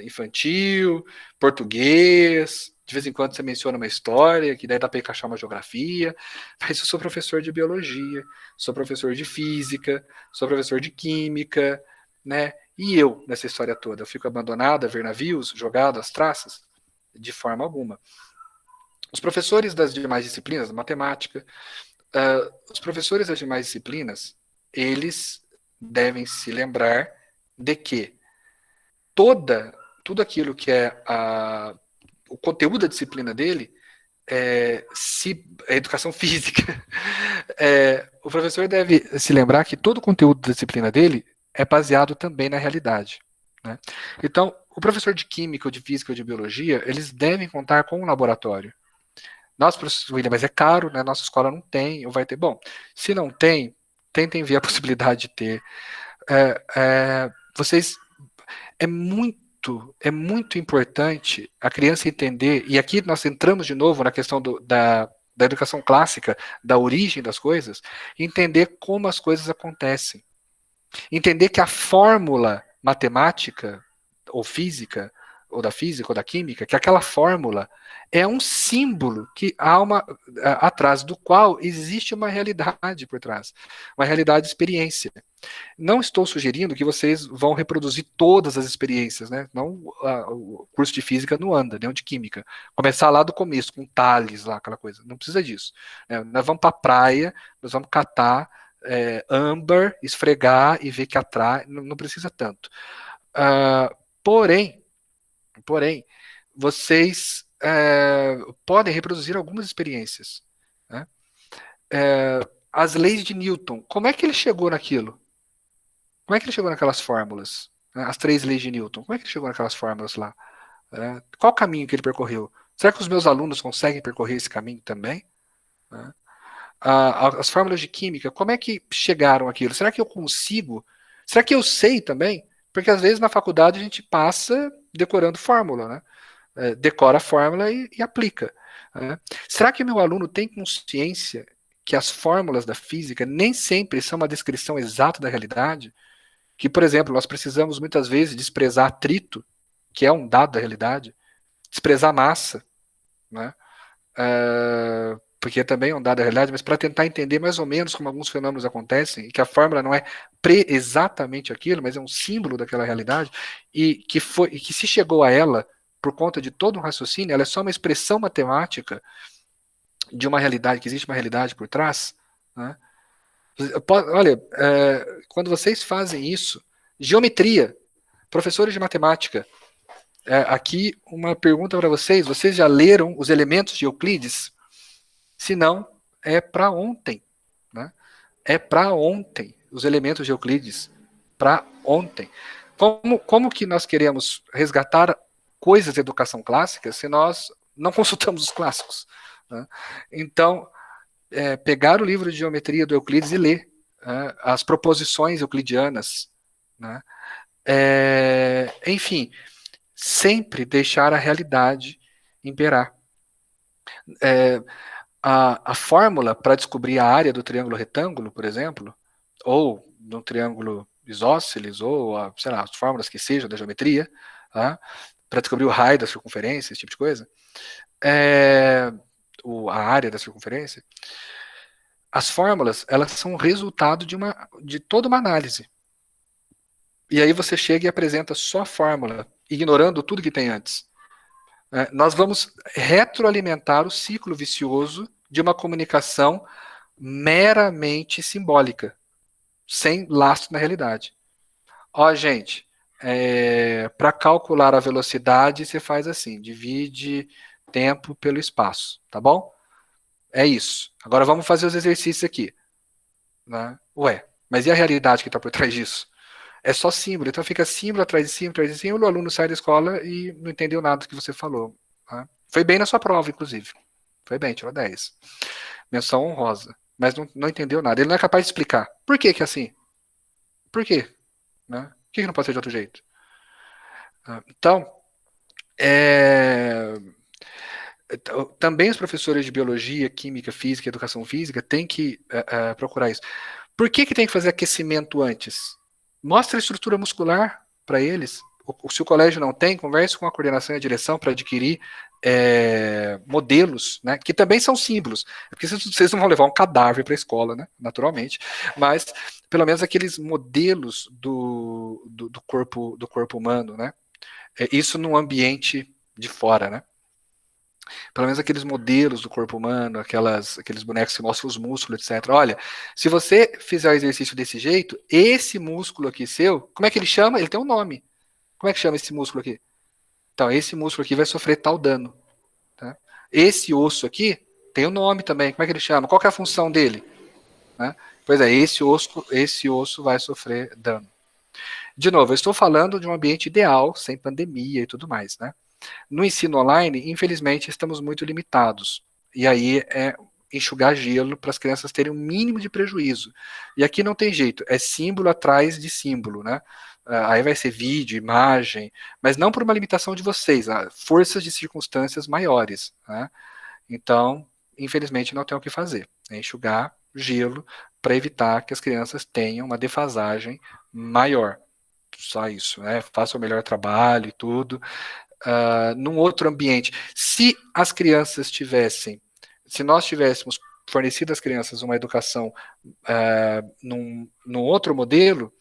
infantil, português, de vez em quando você menciona uma história, que daí dá para encaixar uma geografia, mas eu sou professor de biologia, sou professor de física, sou professor de química, né? E eu, nessa história toda, eu fico abandonado a ver navios, jogado às traças? De forma alguma. Os professores das demais disciplinas, matemática, os professores das demais disciplinas, eles devem se lembrar de que tudo aquilo que é o conteúdo da disciplina dele, a educação física, o professor deve se lembrar que todo o conteúdo da disciplina dele é baseado também na realidade. Né? Então, o professor de química, ou de física, ou de biologia, eles devem contar com um laboratório. Nossa, professor William, mas é caro, né? Nossa escola não tem, ou vai ter. Bom, se não tem, tentem ver a possibilidade de ter. Vocês é muito importante a criança entender, e aqui nós entramos de novo na questão da educação clássica, da origem das coisas, entender como as coisas acontecem. Entender que a fórmula matemática, ou física, ou da física, ou da química, que aquela fórmula é um símbolo que há atrás do qual existe uma realidade por trás, uma realidade de experiência. Não estou sugerindo que vocês vão reproduzir todas as experiências, né? Não, o curso de física não anda, nem o de química. Começar lá do começo, com Tales, lá, aquela coisa. Não precisa disso. Nós vamos para a praia, nós vamos catar âmbar, esfregar e ver que atrai. Não precisa tanto. Porém, vocês podem reproduzir algumas experiências. Né? As leis de Newton, como é que ele chegou naquilo? Como é que ele chegou naquelas fórmulas? As 3 leis de Newton. Como é que ele chegou naquelas fórmulas lá? Qual o caminho que ele percorreu? Será que os meus alunos conseguem percorrer esse caminho também? As fórmulas de química, como é que chegaram aquilo? Será que eu consigo? Será que eu sei também? Porque às vezes na faculdade a gente passa decorando fórmula, né? Decora a fórmula e aplica. Né? Será que meu aluno tem consciência que as fórmulas da física nem sempre são uma descrição exata da realidade? Que, por exemplo, nós precisamos muitas vezes desprezar atrito, que é um dado da realidade, desprezar massa, né? Porque também é um dado da realidade, mas para tentar entender mais ou menos como alguns fenômenos acontecem, e que a fórmula não é exatamente aquilo, mas é um símbolo daquela realidade, e que se chegou a ela por conta de todo um raciocínio, ela é só uma expressão matemática de uma realidade, que existe uma realidade por trás, né? Olha, quando vocês fazem isso, geometria, professores de matemática, aqui uma pergunta para vocês: vocês já leram os elementos de Euclides? Se não, é para ontem, né? É para ontem os elementos de Euclides, para ontem. Como que nós queremos resgatar coisas de educação clássica se nós não consultamos os clássicos? Né? Então, pegar o livro de geometria do Euclides e ler as proposições euclidianas, né? Enfim, sempre deixar a realidade imperar. A fórmula para descobrir a área do triângulo retângulo, por exemplo, ou do triângulo isósceles, ou sei lá, as fórmulas que sejam da geometria, para descobrir o raio da circunferência, esse tipo de coisa, a área da circunferência, as fórmulas, elas são resultado de toda uma análise. E aí você chega e apresenta só a fórmula, ignorando tudo que tem antes. Nós vamos retroalimentar o ciclo vicioso de uma comunicação meramente simbólica. sem lastro na realidade. Ó, gente, para calcular a velocidade, você faz assim, divide tempo pelo espaço, tá bom? É isso. Agora vamos fazer os exercícios aqui. Né? Ué, mas e a realidade que está por trás disso? É só símbolo, então fica símbolo atrás de símbolo, o aluno sai da escola e não entendeu nada do que você falou. Né? Foi bem na sua prova, inclusive. Foi bem, tirou 10. Menção honrosa. Mas não entendeu nada. Ele não é capaz de explicar. Por que que é assim? Por quê? Né? Por que não pode ser de outro jeito? Então, é, também os professores de biologia, química, física, educação física têm que procurar isso. Por que que tem que fazer aquecimento antes? Mostra a estrutura muscular para eles. Se o colégio não tem, converse com a coordenação e a direção para adquirir modelos, né, que também são símbolos. Porque vocês não vão levar um cadáver para a escola, né, naturalmente, mas pelo menos aqueles modelos do corpo humano, né, isso num ambiente de fora, né. Pelo menos aqueles modelos do corpo humano, aqueles bonecos que mostram os músculos, etc. Olha, se você fizer o exercício desse jeito, esse músculo aqui seu, como é que ele chama? Ele tem um nome. Como é que chama esse músculo aqui? Então, esse músculo aqui vai sofrer tal dano. Tá? Esse osso aqui tem um nome também. Como é que ele chama? Qual que é a função dele? Né? Pois é, esse osso vai sofrer dano. De novo, eu estou falando de um ambiente ideal, sem pandemia e tudo mais, né? No ensino online, infelizmente, estamos muito limitados. E aí é enxugar gelo para as crianças terem um mínimo de prejuízo. E aqui não tem jeito, é símbolo atrás de símbolo, né? Aí vai ser vídeo, imagem, mas não por uma limitação de vocês, forças de circunstâncias maiores. Né? Então, infelizmente, não tem o que fazer. É enxugar gelo para evitar que as crianças tenham uma defasagem maior. Só isso, né? Faça o melhor trabalho e tudo, num outro ambiente. Se as crianças tivessem, se nós tivéssemos fornecido às crianças uma educação num outro modelo,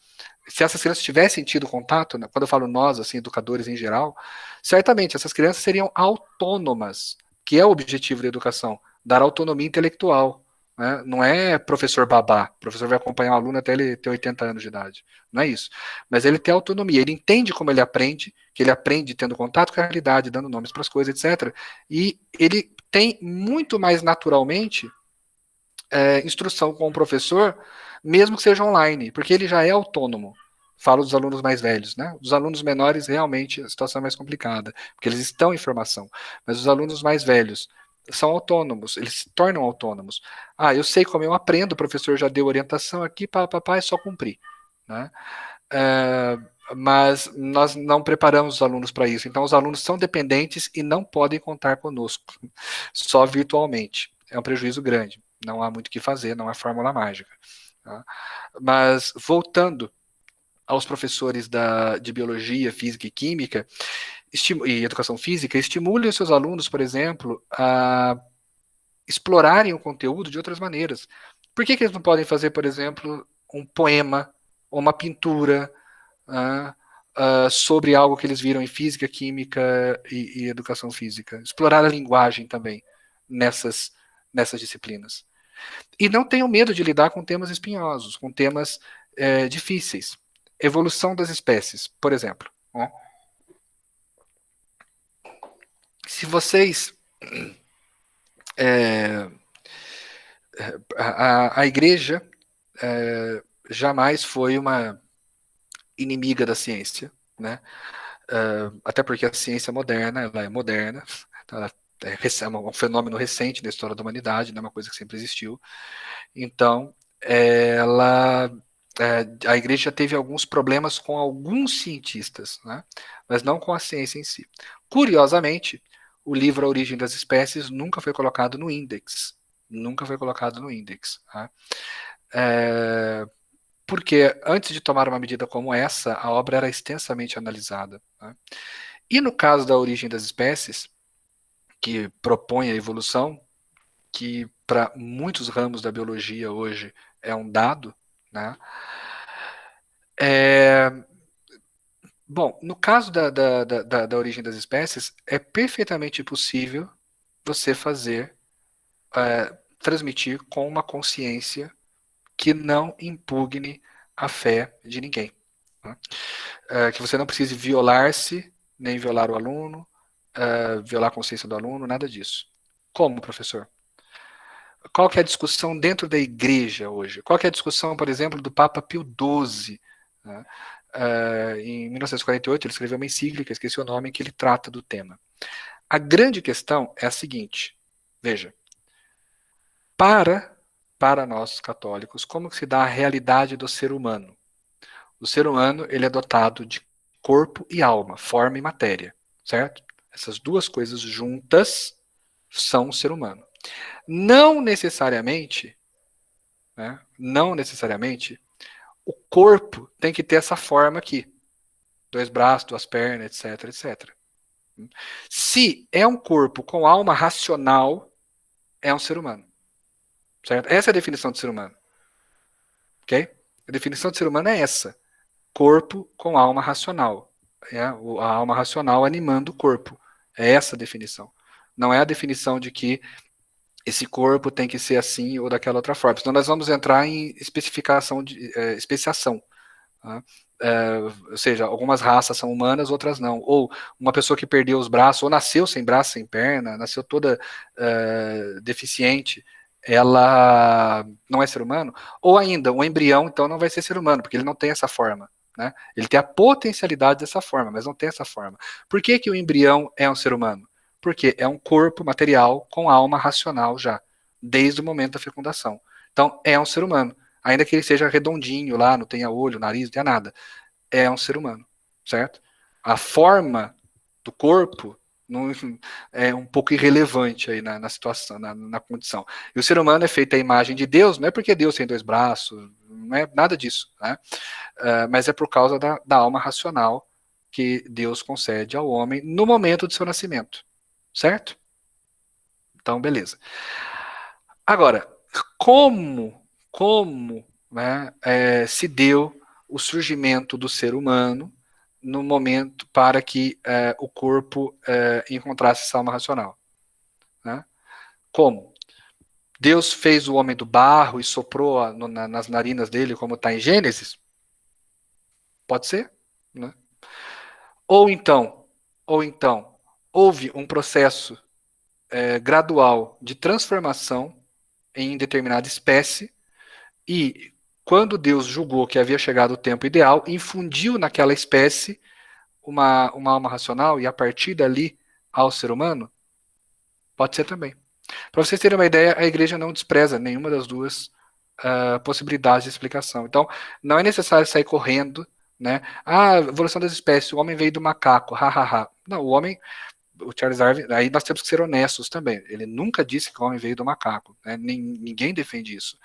se essas crianças tivessem tido contato, né, quando eu falo nós, assim, educadores em geral, certamente essas crianças seriam autônomas, que é o objetivo da educação, dar autonomia intelectual. Né? Não é professor babá, o professor vai acompanhar o aluno até ele ter 80 anos de idade. Não é isso. Mas ele tem autonomia, ele entende como ele aprende, que ele aprende tendo contato com a realidade, dando nomes para as coisas, etc. E ele tem muito mais naturalmente instrução com o professor, mesmo que seja online, porque ele já é autônomo. Falo dos alunos mais velhos, né? Os alunos menores, realmente, a situação é mais complicada, porque eles estão em formação. Mas os alunos mais velhos são autônomos, eles se tornam autônomos. Ah, eu sei como eu aprendo, o professor já deu orientação aqui, papai, é só cumprir. Né? É, mas nós não preparamos os alunos para isso. Então, os alunos são dependentes e não podem contar conosco, só virtualmente. É um prejuízo grande. Não há muito o que fazer, não há fórmula mágica. Tá? Mas, voltando aos professores de biologia, física e química e educação física, estimule os seus alunos, por exemplo, a explorarem o conteúdo de outras maneiras. Por que eles não podem fazer, por exemplo, um poema ou uma pintura sobre algo que eles viram em física, química e educação física? Explorar a linguagem também nessas disciplinas. E não tenham medo de lidar com temas espinhosos, com temas difíceis. Evolução das espécies, por exemplo. Né? Se vocês. A igreja jamais foi uma inimiga da ciência, né? Até porque a ciência moderna, ela é moderna, ela é um fenômeno recente na história da humanidade, não é uma coisa que sempre existiu. Então, a igreja já teve alguns problemas com alguns cientistas, né? Mas não com a ciência em si. Curiosamente, o livro A Origem das Espécies nunca foi colocado no índex. Nunca foi colocado no índex. Tá? Porque antes de tomar uma medida como essa, a obra era extensamente analisada. Tá? E no caso da Origem das Espécies, que propõe a evolução, que para muitos ramos da biologia hoje é um dado, né? É, bom, no caso da origem das espécies, é perfeitamente possível você transmitir com uma consciência que não impugne a fé de ninguém. Tá? Que você não precise violar-se, nem violar o aluno, violar a consciência do aluno, nada disso. Como, professor? Qual que é a discussão dentro da igreja hoje? Qual que é a discussão, por exemplo, do Papa Pio XII? Né? Em 1948, ele escreveu uma encíclica, esqueci o nome, em que ele trata do tema. A grande questão é a seguinte, veja, para nós católicos, como que se dá a realidade do ser humano? O ser humano, ele é dotado de corpo e alma, forma e matéria, certo? Essas duas coisas juntas são o ser humano. Não necessariamente, né, não necessariamente, o corpo tem que ter essa forma aqui. 2 braços, 2 pernas, etc, etc. Se é um corpo com alma racional, é um ser humano. Certo? Essa é a definição de ser humano. Ok? A definição de ser humano é essa. Corpo com alma racional. É a alma racional animando o corpo. É essa a definição. Não é a definição de que esse corpo tem que ser assim ou daquela outra forma. Senão nós vamos entrar em especificação de especiação. Tá? Ou seja, algumas raças são humanas, outras não. Ou uma pessoa que perdeu os braços, ou nasceu sem braço, sem perna, nasceu toda deficiente, ela não é ser humano. Ou ainda, um embrião, então, não vai ser ser humano, porque ele não tem essa forma. Né? Ele tem a potencialidade dessa forma, mas não tem essa forma. Por que, que o embrião é um ser humano? Porque é um corpo material com alma racional já, desde o momento da fecundação. Então, é um ser humano. Ainda que ele seja redondinho lá, não tenha olho, nariz, não tenha nada. É um ser humano, certo? A forma do corpo não, é um pouco irrelevante aí na situação, na condição. E o ser humano é feito à imagem de Deus, não é porque Deus tem 2 braços, não é nada disso, né? Mas é por causa da alma racional que Deus concede ao homem no momento do seu nascimento, certo? Então, beleza. Agora, como né, se deu o surgimento do ser humano no momento para que o corpo encontrasse essa alma racional? Né? Como? Deus fez o homem do barro e soprou nas narinas dele, como está em Gênesis? Pode ser, né? Ou então, houve um processo gradual de transformação em determinada espécie e quando Deus julgou que havia chegado o tempo ideal, infundiu naquela espécie uma alma racional e a partir dali ao ser humano? Pode ser também. Para vocês terem uma ideia, a igreja não despreza nenhuma das duas possibilidades de explicação. Então, não é necessário sair correndo, né? Ah, evolução das espécies, o homem veio do macaco, hahaha. Não, o homem, o Charles Darwin, aí nós temos que ser honestos também. Ele nunca disse que o homem veio do macaco, né? Ninguém defende isso.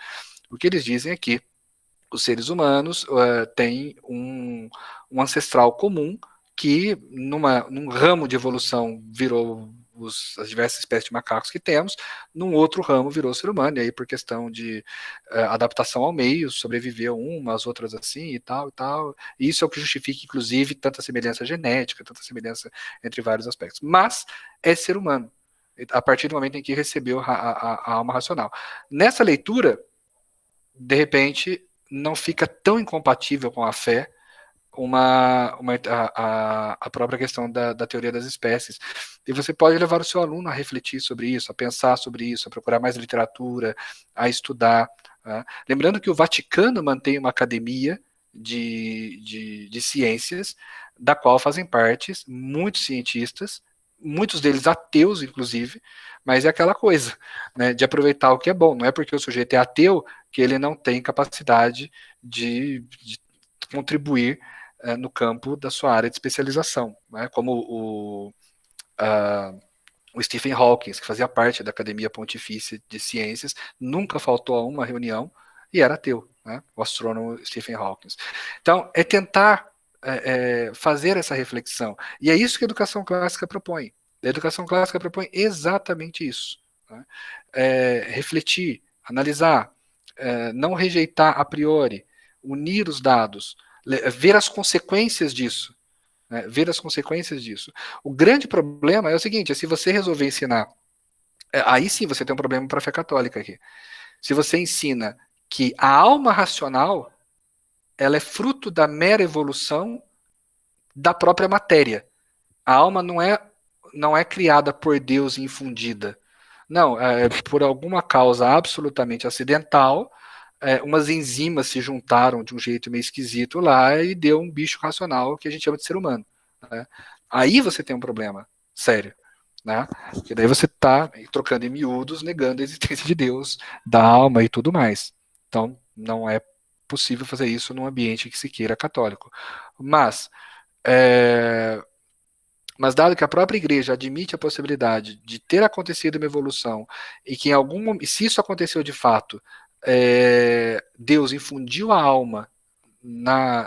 O que eles dizem é que os seres humanos têm um ancestral comum que num ramo de evolução virou as diversas espécies de macacos que temos, num outro ramo virou o ser humano, e aí por questão de adaptação ao meio, sobreviveu umas, outras assim e tal, e tal. E isso é o que justifica, inclusive, tanta semelhança genética, tanta semelhança entre vários aspectos. Mas é ser humano, a partir do momento em que recebeu a alma racional. Nessa leitura, de repente, não fica tão incompatível com a fé a própria questão da teoria das espécies. E você pode levar o seu aluno a refletir sobre isso, a pensar sobre isso, a procurar mais literatura, a estudar. Né? Lembrando que o Vaticano mantém uma academia de ciências, da qual fazem parte muitos cientistas, muitos deles ateus, inclusive, mas é aquela coisa, né, de aproveitar o que é bom. Não é porque o sujeito é ateu que ele não tem capacidade de contribuir no campo da sua área de especialização, né? Como o Stephen Hawking, que fazia parte da Academia Pontifícia de Ciências, nunca faltou a uma reunião e era ateu, né? O astrônomo Stephen Hawking. Então, é tentar fazer essa reflexão. E é isso que a educação clássica propõe. A educação clássica propõe exatamente isso. Né? Refletir, analisar, não rejeitar a priori, unir os dados, ver as consequências disso. Né? Ver as consequências disso. O grande problema é o seguinte: se você resolver ensinar, aí sim você tem um problema para a fé católica aqui. Se você ensina que a alma racional ela é fruto da mera evolução da própria matéria. A alma não é criada por Deus e infundida. Não, por alguma causa absolutamente acidental, umas enzimas se juntaram de um jeito meio esquisito lá e deu um bicho racional que a gente chama de ser humano. Né? Aí você tem um problema sério. Né? Porque daí você está trocando em miúdos, negando a existência de Deus, da alma e tudo mais. Então, não é possível fazer isso num ambiente que se queira católico. Mas, é, mas dado que a própria igreja admite a possibilidade de ter acontecido uma evolução e que em algum momento, se isso aconteceu de fato, Deus infundiu a alma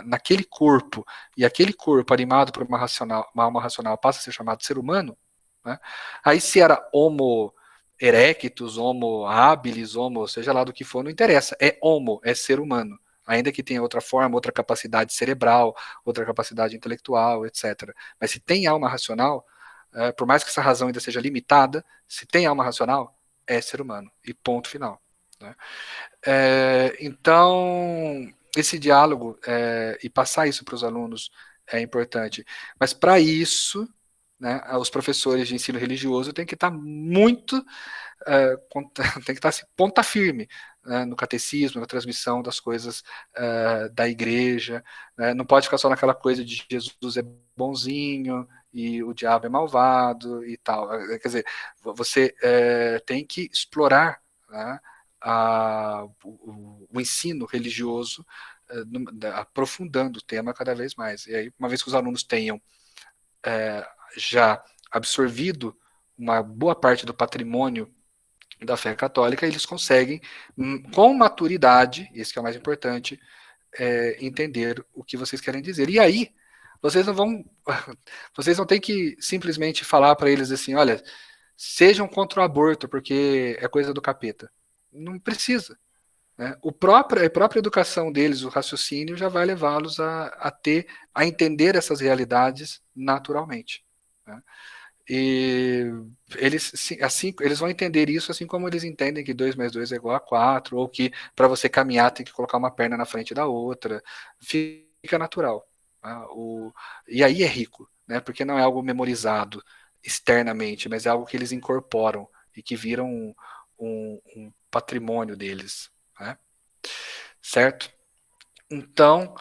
naquele corpo, e aquele corpo animado por uma alma racional passa a ser chamado ser humano, né? Aí se era homo erectus, homo habilis, homo, seja lá do que for, não interessa, é homo, é ser humano, ainda que tenha outra forma, outra capacidade cerebral, outra capacidade intelectual, etc. Mas se tem alma racional, por mais que essa razão ainda seja limitada, se tem alma racional, é ser humano, e ponto final. Né? Então, esse diálogo e passar isso para os alunos é importante. Mas para isso, né, os professores de ensino religioso têm que estar muito, tem que estar assim, ponta firme, né, no catecismo, na transmissão das coisas da igreja. Né, não pode ficar só naquela coisa de Jesus é bonzinho e o diabo é malvado e tal. Quer dizer, você tem que explorar, né, o ensino religioso, aprofundando o tema cada vez mais. E aí, uma vez que os alunos tenham já absorvido uma boa parte do patrimônio da fé católica, eles conseguem, com maturidade, isso que é o mais importante, entender o que vocês querem dizer. E aí, vocês não vão, vocês não têm que simplesmente falar para eles assim, olha, sejam contra o aborto, porque é coisa do capeta. Não precisa. Né? A própria educação deles, o raciocínio, já vai levá-los a entender essas realidades naturalmente. Né? E eles, assim, eles vão entender isso assim como eles entendem que 2 mais 2 é igual a 4, ou que para você caminhar tem que colocar uma perna na frente da outra. Fica natural. Né? E aí é rico, né? Porque não é algo memorizado externamente, mas é algo que eles incorporam e que viram um patrimônio deles. Né? Certo? Então,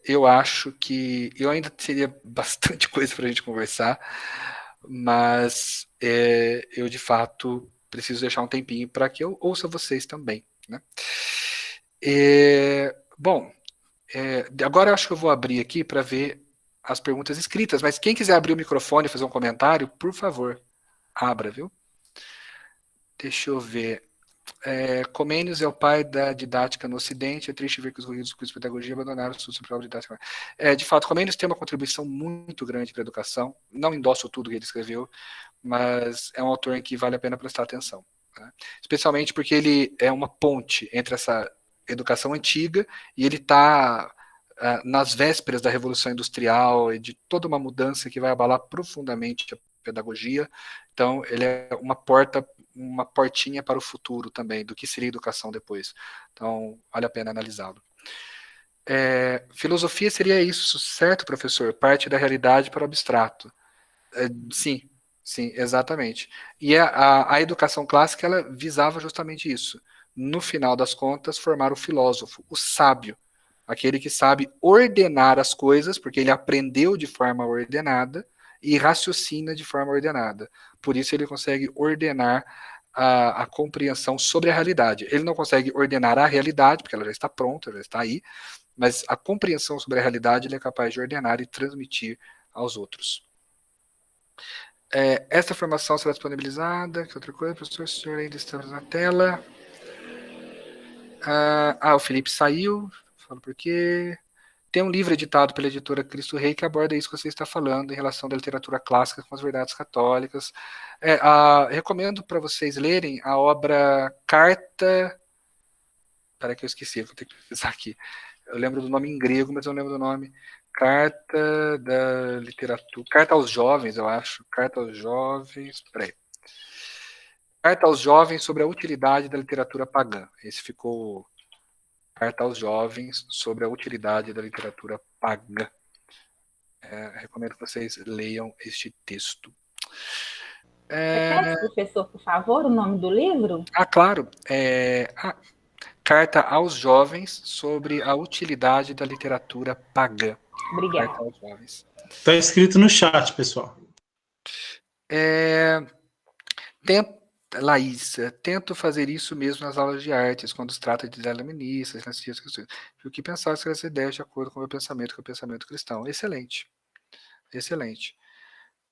eu acho que eu ainda teria bastante coisa para a gente conversar, mas eu de fato preciso deixar um tempinho para que eu ouça vocês também. Né? Bom, agora eu acho que eu vou abrir aqui para ver as perguntas escritas, mas quem quiser abrir o microfone e fazer um comentário, por favor, abra, viu? Deixa eu ver. Comênios é o pai da didática no Ocidente. É triste ver que os ruídos de pedagogia abandonaram o estudo sobre a didática. De fato, Comênios tem uma contribuição muito grande para a educação. Não endosso tudo que ele escreveu, mas é um autor em que vale a pena prestar atenção. Né? Especialmente porque ele é uma ponte entre essa educação antiga e ele está nas vésperas da Revolução Industrial e de toda uma mudança que vai abalar profundamente a pedagogia. Então, ele é uma portinha para o futuro também, do que seria educação depois. Então, vale a pena analisá-lo. Filosofia seria isso, certo, professor? Parte da realidade para o abstrato. Sim, sim, exatamente. E a educação clássica, ela visava justamente isso. No final das contas, formar o filósofo, o sábio, aquele que sabe ordenar as coisas, porque ele aprendeu de forma ordenada e raciocina de forma ordenada. Por isso ele consegue ordenar a compreensão sobre a realidade. Ele não consegue ordenar a realidade, porque ela já está pronta, já está aí, mas a compreensão sobre a realidade ele é capaz de ordenar e transmitir aos outros. Esta formação será disponibilizada. Que outra coisa, professor? O senhor ainda está na tela. O Felipe saiu. Falo por quê. Tem um livro editado pela editora Cristo Rei que aborda isso que você está falando em relação da literatura clássica com as verdades católicas. Recomendo para vocês lerem a obra Carta. Espera que eu esqueci, vou ter que pesquisar aqui. Eu lembro do nome em grego, mas eu não lembro do nome. Carta da literatura. Carta aos jovens, eu acho. Carta aos jovens. Peraí. Carta aos jovens sobre a utilidade da literatura pagã. Esse ficou Carta aos jovens sobre a utilidade da literatura pagã. Recomendo que vocês leiam este texto. Repete, professor, por favor, o nome do livro? Claro. Carta aos jovens sobre a utilidade da literatura pagã. Carta Obrigada. aos jovens. Está escrito no chat, pessoal. Laís, tento fazer isso mesmo nas aulas de artes, quando se trata de iluministas, o que pensar sobre essa ideia de acordo com o meu pensamento, com o pensamento cristão. Excelente. Excelente.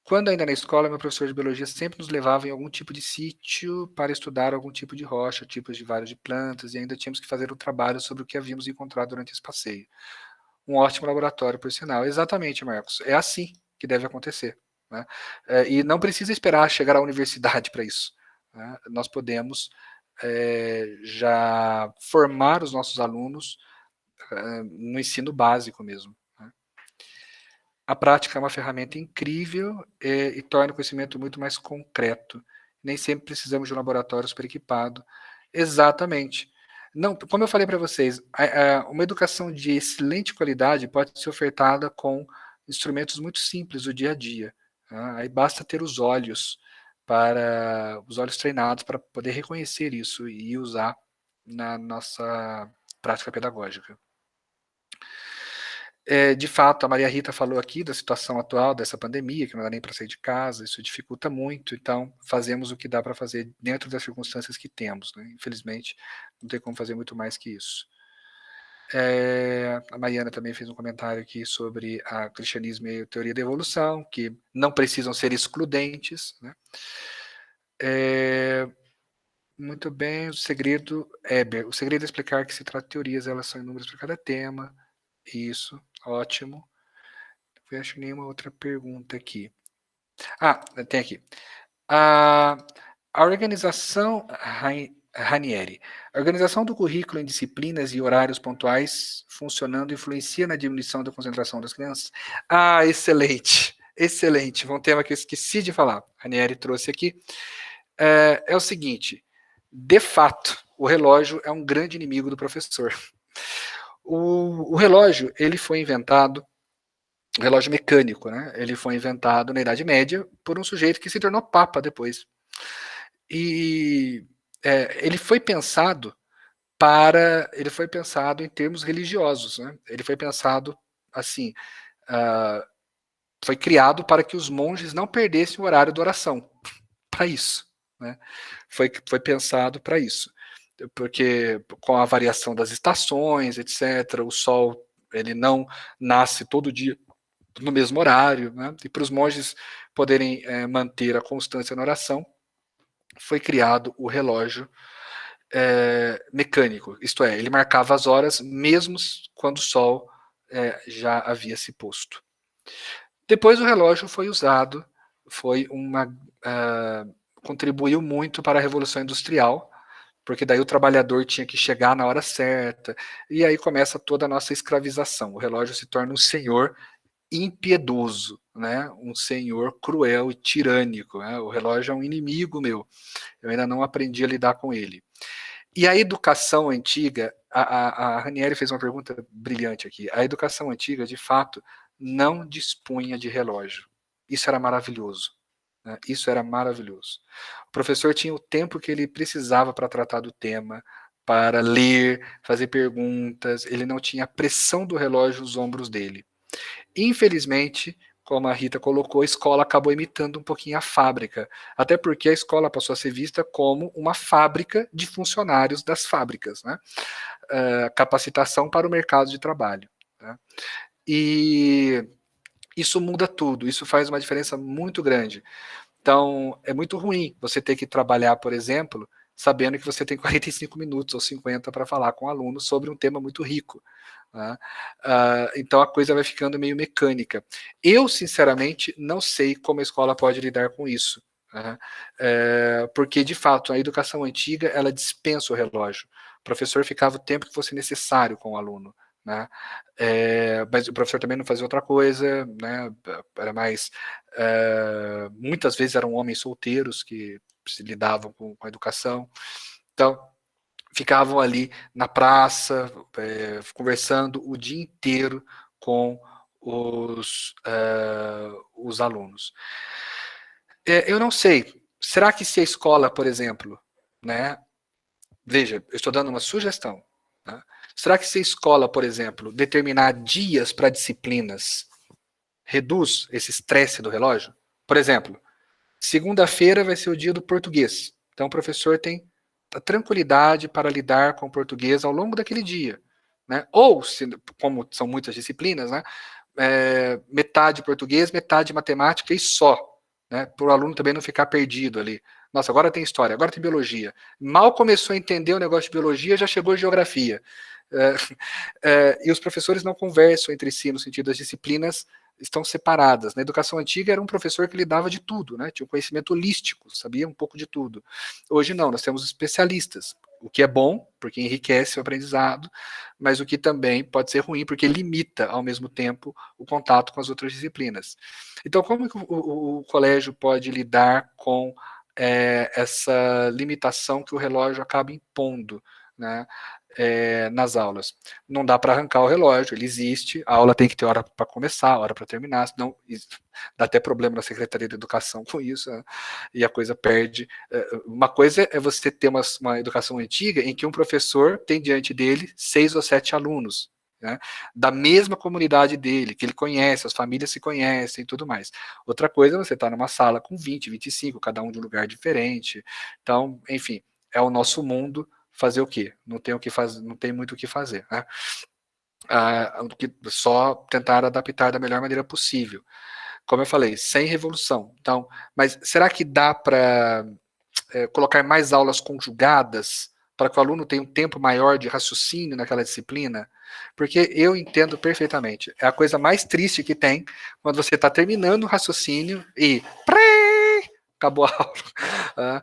Quando ainda na escola, meu professor de biologia sempre nos levava em algum tipo de sítio para estudar algum tipo de rocha, tipos de vários de plantas, e ainda tínhamos que fazer um trabalho sobre o que havíamos encontrado durante esse passeio. Um ótimo laboratório, por sinal. Exatamente, Marcos. É assim que deve acontecer. Né? E não precisa esperar chegar à universidade para isso. Né? Nós podemos já formar os nossos alunos no ensino básico mesmo. Né? A prática é uma ferramenta incrível e torna o conhecimento muito mais concreto. Nem sempre precisamos de um laboratório super equipado. Exatamente. Não, como eu falei para vocês, uma educação de excelente qualidade pode ser ofertada com instrumentos muito simples do dia a dia. Tá? Aí basta ter os olhos treinados para poder reconhecer isso e usar na nossa prática pedagógica. De fato, a Maria Rita falou aqui da situação atual dessa pandemia, que não dá nem para sair de casa, isso dificulta muito, então fazemos o que dá para fazer dentro das circunstâncias que temos. Né? Infelizmente, não tem como fazer muito mais que isso. A Mariana também fez um comentário aqui sobre a cristianismo e a teoria da evolução, que não precisam ser excludentes. Né? Muito bem, o segredo é explicar que se trata de teorias, elas são inúmeras para cada tema. Isso, ótimo. Não vejo nenhuma outra pergunta aqui. Tem aqui. A organização Ranieri. A organização do currículo em disciplinas e horários pontuais funcionando influencia na diminuição da concentração das crianças? Excelente. Excelente. Um tema que eu esqueci de falar. Ranieri trouxe aqui. É o seguinte, de fato, o relógio é um grande inimigo do professor. O relógio, ele foi inventado, o relógio mecânico, né? Ele foi inventado na Idade Média por um sujeito que se tornou papa depois. E ele foi pensado em termos religiosos, né? Ele foi pensado assim, foi criado para que os monges não perdessem o horário de oração, para isso, né? Foi pensado para isso, porque com a variação das estações, etc., o sol ele não nasce todo dia no mesmo horário, né? E para os monges poderem manter a constância na oração, foi criado o relógio mecânico, isto é, ele marcava as horas mesmo quando o sol já havia se posto. Depois o relógio foi usado, contribuiu muito para a Revolução Industrial, porque daí o trabalhador tinha que chegar na hora certa, e aí começa toda a nossa escravização. O relógio se torna um senhor impiedoso, né? Um senhor cruel e tirânico. Né? O relógio é um inimigo meu. Eu ainda não aprendi a lidar com ele. E a educação antiga, a Ranieri fez uma pergunta brilhante aqui. A educação antiga, de fato, não dispunha de relógio. Isso era maravilhoso. Né? Isso era maravilhoso. O professor tinha o tempo que ele precisava para tratar do tema, para ler, fazer perguntas. Ele não tinha a pressão do relógio nos ombros dele. Infelizmente, como a Rita colocou, a escola acabou imitando um pouquinho a fábrica, até porque a escola passou a ser vista como uma fábrica de funcionários das fábricas, né? Capacitação para o mercado de trabalho. Né? E isso muda tudo, isso faz uma diferença muito grande. Então, é muito ruim você ter que trabalhar, por exemplo, sabendo que você tem 45 minutos ou 50 para falar com o aluno sobre um tema muito rico. Né? Então a coisa vai ficando meio mecânica. Eu, sinceramente, não sei como a escola pode lidar com isso. Né? Porque, de fato, a educação antiga, ela dispensa o relógio. O professor ficava o tempo que fosse necessário com o aluno. Né? Mas o professor também não fazia outra coisa, né? Era mais muitas vezes eram homens solteiros que se lidavam com a educação. Então, ficavam ali na praça, conversando o dia inteiro com os alunos. Eu não sei, será que se a escola, por exemplo, né, veja, eu estou dando uma sugestão, né, será que se a escola, por exemplo, determinar dias para disciplinas, reduz esse estresse do relógio? Por exemplo, segunda-feira vai ser o dia do português, então o professor tem a tranquilidade para lidar com o português ao longo daquele dia, né? Ou, como são muitas disciplinas, né, metade português, metade matemática e só, né, para o aluno também não ficar perdido ali. Nossa, agora tem história, agora tem biologia. Mal começou a entender o negócio de biologia, já chegou geografia. E os professores não conversam entre si no sentido das disciplinas estão separadas. Na educação antiga era um professor que lidava de tudo, né? Tinha um conhecimento holístico, sabia um pouco de tudo. Hoje não, nós temos especialistas, o que é bom, porque enriquece o aprendizado, mas o que também pode ser ruim, porque limita, ao mesmo tempo, o contato com as outras disciplinas. Então, como que o colégio pode lidar com essa limitação que o relógio acaba impondo, né, nas aulas? Não dá para arrancar o relógio, ele existe, a aula tem que ter hora para começar, hora para terminar, senão dá até problema na Secretaria de Educação com isso, né, e a coisa perde. Uma coisa é você ter uma educação antiga em que um professor tem diante dele 6 ou 7 alunos, né, da mesma comunidade dele, que ele conhece, as famílias se conhecem e tudo mais. Outra coisa é você estar numa sala com 20, 25, cada um de um lugar diferente. Então, enfim, é o nosso mundo. Fazer o quê? Não tem o que fazer, não tem muito o que fazer, né? Só tentar adaptar da melhor maneira possível. Como eu falei, sem revolução. Então, mas será que dá para colocar mais aulas conjugadas para que o aluno tenha um tempo maior de raciocínio naquela disciplina? Porque eu entendo perfeitamente. É a coisa mais triste que tem quando você está terminando o raciocínio e acabou a aula.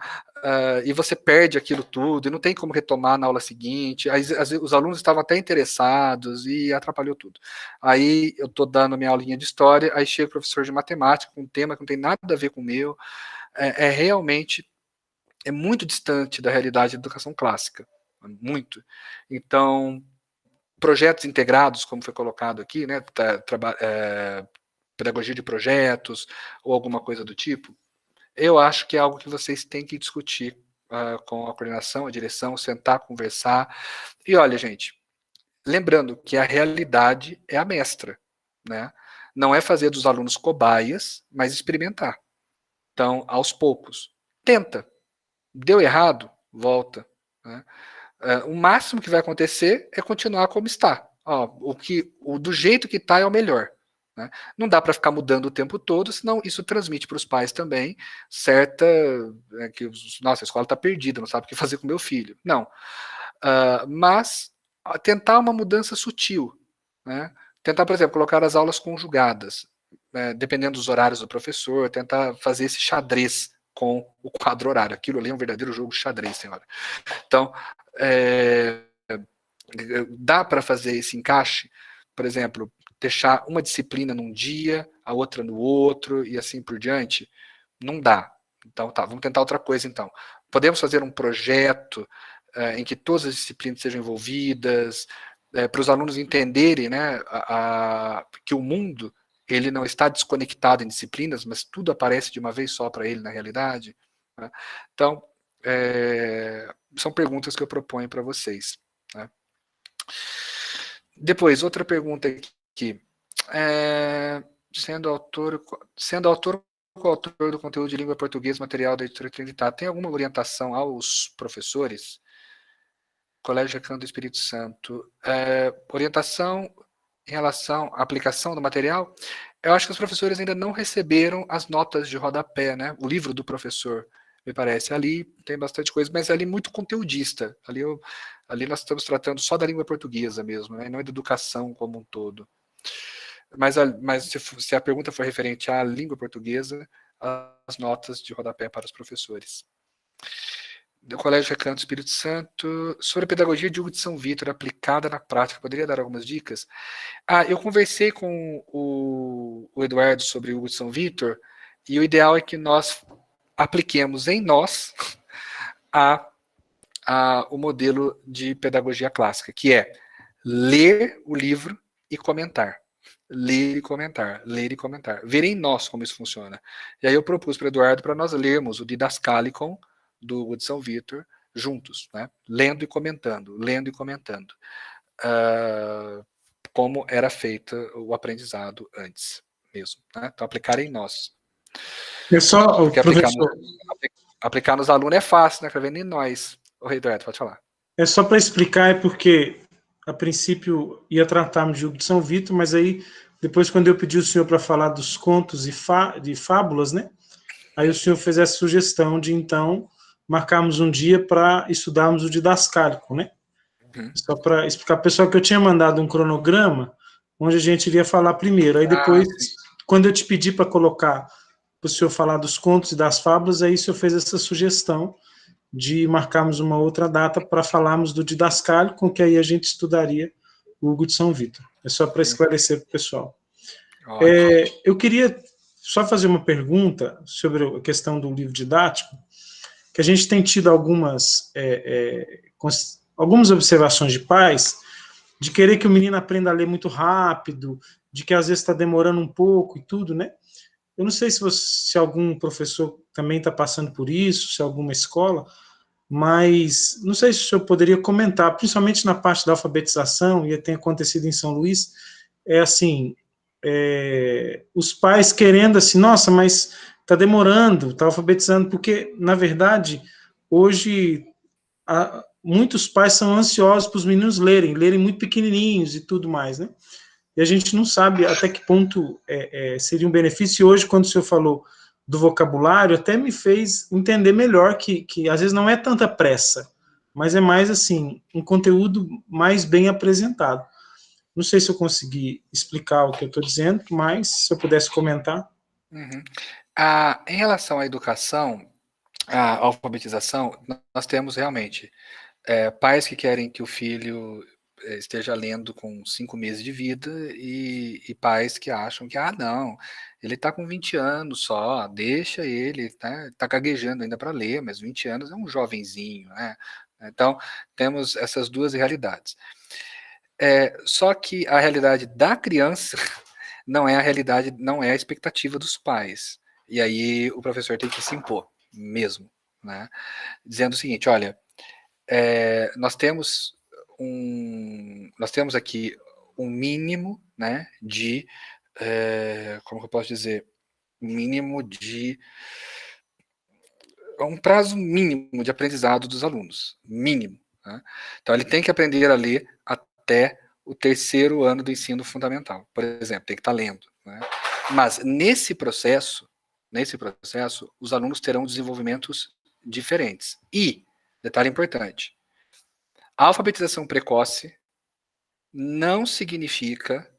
E você perde aquilo tudo, e não tem como retomar na aula seguinte. Aí, os alunos estavam até interessados e atrapalhou tudo. Aí eu estou dando minha aulinha de história, aí chega o professor de matemática com um tema que não tem nada a ver com o meu. Realmente muito distante da realidade da educação clássica. Muito. Então, projetos integrados, como foi colocado aqui, né, pedagogia de projetos, ou alguma coisa do tipo, eu acho que é algo que vocês têm que discutir com a coordenação, a direção, sentar, conversar. E olha, gente, lembrando que a realidade é a mestra, né? Não é fazer dos alunos cobaias, mas experimentar. Então, aos poucos, tenta. Deu errado, volta, né? O máximo que vai acontecer é continuar como está. Do jeito que está é o melhor. Né? Não dá para ficar mudando o tempo todo, senão isso transmite para os pais também certa. Nossa, a escola está perdida, não sabe o que fazer com meu filho. Não. Mas tentar uma mudança sutil. Né? Tentar, por exemplo, colocar as aulas conjugadas, dependendo dos horários do professor, tentar fazer esse xadrez com o quadro horário. Aquilo ali é um verdadeiro jogo de xadrez, senhora. Então, dá para fazer esse encaixe, por exemplo, deixar uma disciplina num dia, a outra no outro, e assim por diante? Não dá. Então, tá, vamos tentar outra coisa, então. Podemos fazer um projeto em que todas as disciplinas sejam envolvidas, para os alunos entenderem, né, que o mundo ele não está desconectado em disciplinas, mas tudo aparece de uma vez só para ele na realidade. Né? Então, são perguntas que eu proponho para vocês. Né? Depois, outra pergunta aqui. Sendo autor coautor do conteúdo de língua portuguesa, material da editora Trinitar, tem alguma orientação aos professores? Colégio Recanto do Espírito Santo. Orientação em relação à aplicação do material? Eu acho que os professores ainda não receberam as notas de rodapé, né? O livro do professor, me parece. Ali tem bastante coisa, mas ali muito conteudista. Ali nós estamos tratando só da língua portuguesa mesmo, né? Não é da educação como um todo. Mas se a pergunta for referente à língua portuguesa, as notas de rodapé para os professores. Do Colégio Recanto do Espírito Santo, sobre a pedagogia de Hugo de São Vítor aplicada na prática, poderia dar algumas dicas? Eu conversei com o Eduardo sobre o Hugo de São Vítor, e o ideal é que nós apliquemos em nós a o modelo de pedagogia clássica, que é ler o livro e comentar. Ler e comentar, ler e comentar. Verem nós como isso funciona. E aí eu propus para o Eduardo para nós lermos o Didascalicon do Hudson Victor juntos, né? Lendo e comentando, lendo e comentando. Como era feito o aprendizado antes mesmo. Né? Então, aplicar em nós. É só, Porque professor, aplicar nos alunos é fácil, né? Para ver em nós. Ô, Eduardo, pode falar. é só para explicar, é porque a princípio ia tratarmos de Hugo de São Vito, mas aí depois quando eu pedi o senhor para falar dos contos e de fábulas, né? Aí o senhor fez essa sugestão de então marcarmos um dia para estudarmos o Didascálico, né? Só para explicar para o pessoal que eu tinha mandado um cronograma onde a gente iria falar primeiro. Aí depois, quando eu te pedi para colocar para o senhor falar dos contos e das fábulas, aí o senhor fez essa sugestão de marcarmos uma outra data para falarmos do Didascálico, com que aí a gente estudaria o Hugo de São Vitor. É só para esclarecer para o pessoal. Eu queria só fazer uma pergunta sobre a questão do livro didático, que a gente tem tido algumas observações de pais de querer que o menino aprenda a ler muito rápido, de que às vezes está demorando um pouco e tudo, né? Eu não sei se algum professor também está passando por isso, se alguma escola, mas não sei se o senhor poderia comentar, principalmente na parte da alfabetização, e tem acontecido em São Luís, assim, os pais querendo assim, nossa, mas está demorando, está alfabetizando, porque, na verdade, hoje, muitos pais são ansiosos para os meninos lerem muito pequenininhos e tudo mais, né? E a gente não sabe até que ponto seria um benefício. E hoje, quando o senhor falou do vocabulário, até me fez entender melhor que às vezes não é tanta pressa, mas é mais assim, um conteúdo mais bem apresentado. Não sei se eu consegui explicar o que eu estou dizendo, mas se eu pudesse comentar. Uhum. Em relação à educação, à alfabetização, nós temos realmente pais que querem que o filho esteja lendo com 5 meses de vida e pais que acham que, não, ele está com 20 anos só, deixa ele, tá gaguejando ainda para ler, mas 20 anos é um jovenzinho, né? Então, temos essas duas realidades. Só que a realidade da criança não é a realidade, não é a expectativa dos pais. E aí o professor tem que se impor mesmo, né? Dizendo o seguinte, olha, nós temos aqui um mínimo, né, de, como que eu posso dizer, um prazo mínimo de aprendizado dos alunos, mínimo. Né? Então ele tem que aprender a ler até o 3º ano do ensino fundamental, por exemplo, tem que estar lendo. Né? Mas nesse processo, os alunos terão desenvolvimentos diferentes. E, detalhe importante, a alfabetização precoce não significa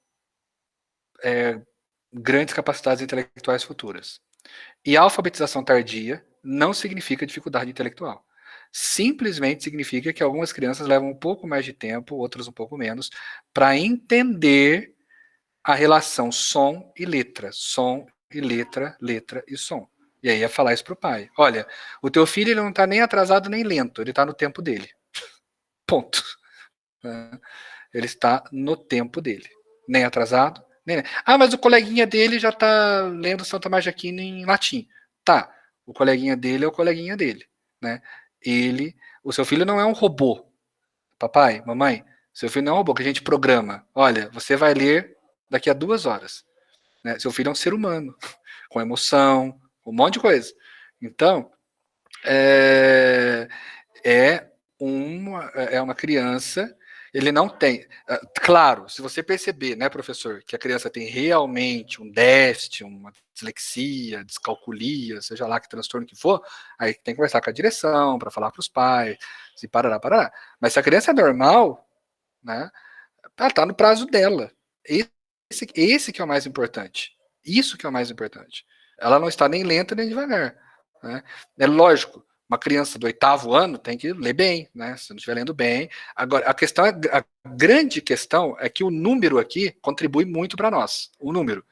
grandes capacidades intelectuais futuras. E a alfabetização tardia não significa dificuldade intelectual. Simplesmente significa que algumas crianças levam um pouco mais de tempo, outras um pouco menos, para entender a relação som e letra. Som e letra, letra e som. E aí é falar isso para o pai. Olha, o teu filho ele não está nem atrasado nem lento, ele está no tempo dele. Ponto. Ele está no tempo dele. Nem atrasado, nem... mas o coleguinha dele já está lendo Santa Tomás de Aquino em latim. Tá, o coleguinha dele é o coleguinha dele. Né? O seu filho não é um robô. Papai, mamãe, seu filho não é um robô que a gente programa. Olha, você vai ler daqui a 2 horas. Né? Seu filho é um ser humano, com emoção, um monte de coisa. Então, é uma criança, ele não tem... Claro, se você perceber, né, professor, que a criança tem realmente um déficit, uma dislexia, descalculia, seja lá que transtorno que for, aí tem que conversar com a direção, para falar para os pais, se parará. Mas se a criança é normal, né, ela está no prazo dela. Esse que é o mais importante. Isso que é o mais importante. Ela não está nem lenta nem devagar. Né? É lógico, uma criança do 8º ano tem que ler bem, né? Se não estiver lendo bem. Agora, a grande questão é que o número aqui contribui muito para nós. O número.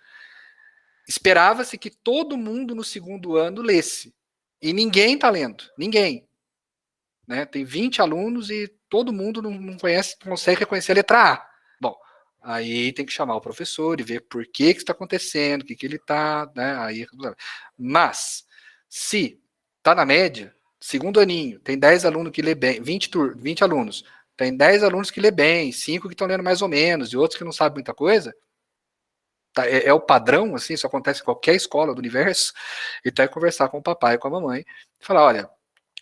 Esperava-se que todo mundo no 2º ano lesse. E ninguém está lendo. Ninguém. né? Tem 20 alunos e todo mundo não conhece, não consegue reconhecer a letra A. Bom, aí tem que chamar o professor e ver por que está acontecendo, o que ele está, né? Aí, mas, se está na média, segundo aninho, tem 10 alunos que lê bem, 20 alunos, tem 10 alunos que lê bem, 5 que estão lendo mais ou menos, e outros que não sabem muita coisa, tá, é o padrão, assim, isso acontece em qualquer escola do universo, e tá aí conversar com o papai e com a mamãe, e falar, olha,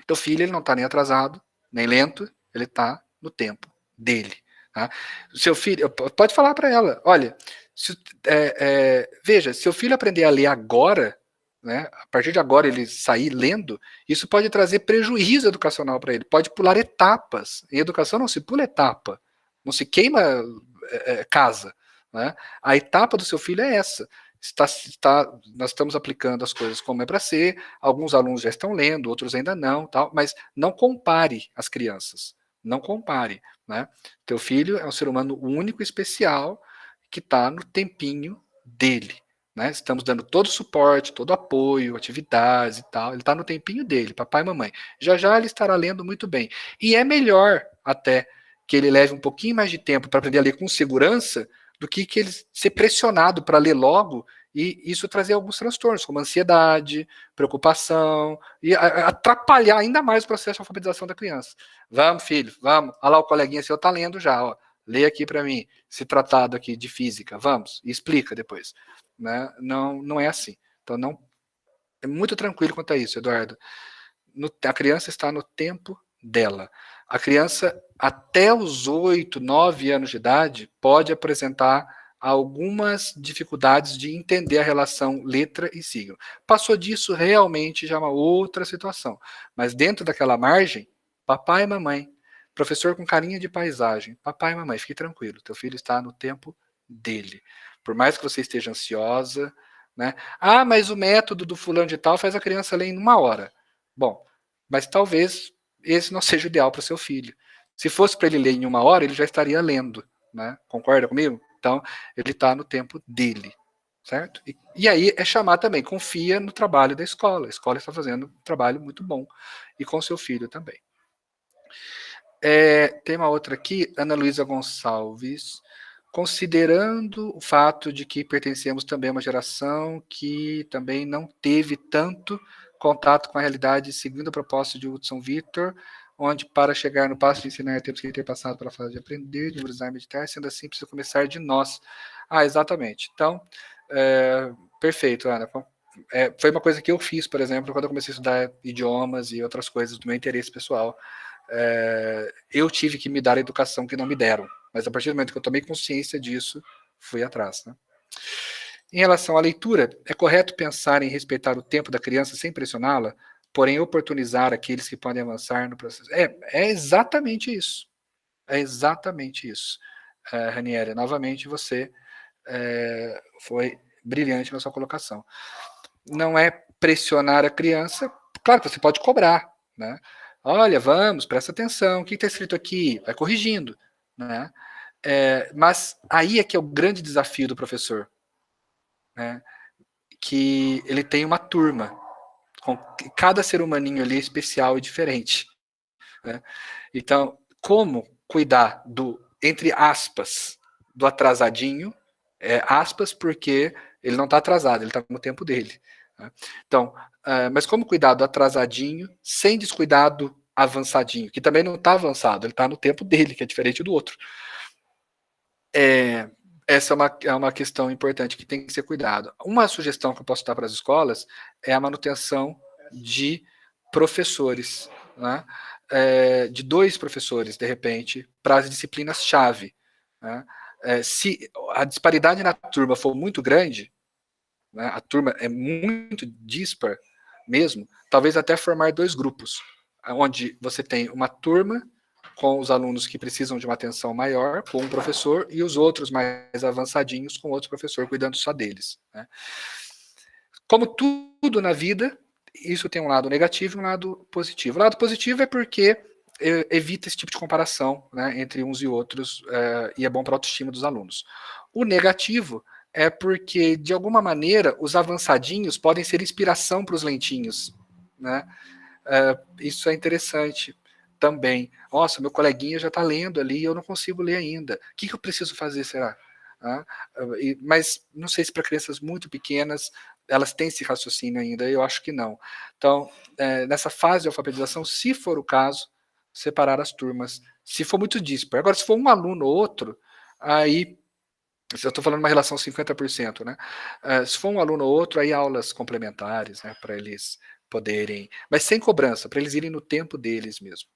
teu filho ele não está nem atrasado, nem lento, ele está no tempo dele. Tá? Seu filho, pode falar para ela, olha, veja, se o filho aprender a ler agora, né, a partir de agora ele sair lendo, isso pode trazer prejuízo educacional para ele, pode pular etapas. Em educação não se pula etapa, não se queima casa. Né? A etapa do seu filho é essa. Nós estamos aplicando as coisas como é para ser, alguns alunos já estão lendo, outros ainda não, tal, mas não compare as crianças, não compare. Né? Teu filho é um ser humano único e especial que está no tempinho dele. Né? Estamos dando todo o suporte, todo o apoio, atividades e tal, ele está no tempinho dele, papai e mamãe. Já já ele estará lendo muito bem. E é melhor até que ele leve um pouquinho mais de tempo para aprender a ler com segurança, do que ele ser pressionado para ler logo e isso trazer alguns transtornos, como ansiedade, preocupação, e atrapalhar ainda mais o processo de alfabetização da criança. Vamos, filho, vamos. Olha lá o coleguinha seu tá lendo já, ó. Lê aqui para mim, esse tratado aqui de física, vamos, e explica depois. Né? Não é assim. Então, não é muito tranquilo quanto a isso, Eduardo. A criança está no tempo dela. A criança, até os 8, 9 anos de idade, pode apresentar algumas dificuldades de entender a relação letra e signo. Passou disso, realmente já é uma outra situação. Mas dentro daquela margem, papai e mamãe, professor com carinha de paisagem, papai e mamãe, fique tranquilo, teu filho está no tempo dele. Por mais que você esteja ansiosa, né? Ah, mas o método do fulano de tal faz a criança ler em 1 hora. Bom, mas talvez esse não seja o ideal para o seu filho. Se fosse para ele ler em 1 hora, ele já estaria lendo, né? Concorda comigo? Então, ele está no tempo dele, certo? E aí é chamar também, confia no trabalho da escola. A escola está fazendo um trabalho muito bom. E com seu filho também. Tem uma outra aqui, Ana Luísa Gonçalves. Considerando o fato de que pertencemos também a uma geração que também não teve tanto contato com a realidade, seguindo a proposta de Hudson Victor, onde para chegar no passo de ensinar temos que ter passado pela fase de aprender, de memorizar e meditar, sendo assim precisa começar de nós. Exatamente. Então, perfeito, Ana. Foi uma coisa que eu fiz, por exemplo, quando eu comecei a estudar idiomas e outras coisas do meu interesse pessoal. Eu tive que me dar a educação que não me deram. Mas a partir do momento que eu tomei consciência disso, fui atrás. Né? Em relação à leitura, é correto pensar em respeitar o tempo da criança sem pressioná-la, porém oportunizar aqueles que podem avançar no processo. É exatamente isso. É exatamente isso. Ranieri, novamente você foi brilhante na sua colocação. Não é pressionar a criança, claro que você pode cobrar, né? Olha, vamos, presta atenção, o que está escrito aqui? Vai corrigindo, né? Mas aí é que é o grande desafio do professor, né? Que ele tem uma turma, com cada ser humaninho ali é especial e diferente, né? Então, como cuidar do, entre aspas, do atrasadinho, aspas porque ele não está atrasado, ele está no tempo dele. Né? Então, mas como cuidar do atrasadinho sem descuidar do avançadinho, que também não está avançado, ele está no tempo dele, que é diferente do outro. Essa é uma questão importante que tem que ser cuidado. Uma sugestão que eu posso dar para as escolas é a manutenção de professores, né? De 2 professores, de repente, para as disciplinas-chave. Né? Se a disparidade na turma for muito grande, né, a turma é muito dispar mesmo, talvez até formar 2 grupos, onde você tem uma turma com os alunos que precisam de uma atenção maior, com um professor, e os outros mais avançadinhos com outro professor, cuidando só deles. Né? Como tudo na vida, isso tem um lado negativo e um lado positivo. O lado positivo é porque evita esse tipo de comparação, né, entre uns e outros, e é bom para a autoestima dos alunos. O negativo é porque, de alguma maneira, os avançadinhos podem ser inspiração para os lentinhos. Né? Isso é interessante. também. Nossa, meu coleguinha já está lendo ali e eu não consigo ler ainda. O que eu preciso fazer, será? Mas não sei se para crianças muito pequenas elas têm esse raciocínio ainda, eu acho que não. Então, nessa fase de alfabetização, se for o caso, separar as turmas. Se for muito disparo. Agora, se for um aluno ou outro, aí eu estou falando uma relação 50%, né? Se for um aluno ou outro, aí aulas complementares, né, para eles poderem, mas sem cobrança, para eles irem no tempo deles mesmo.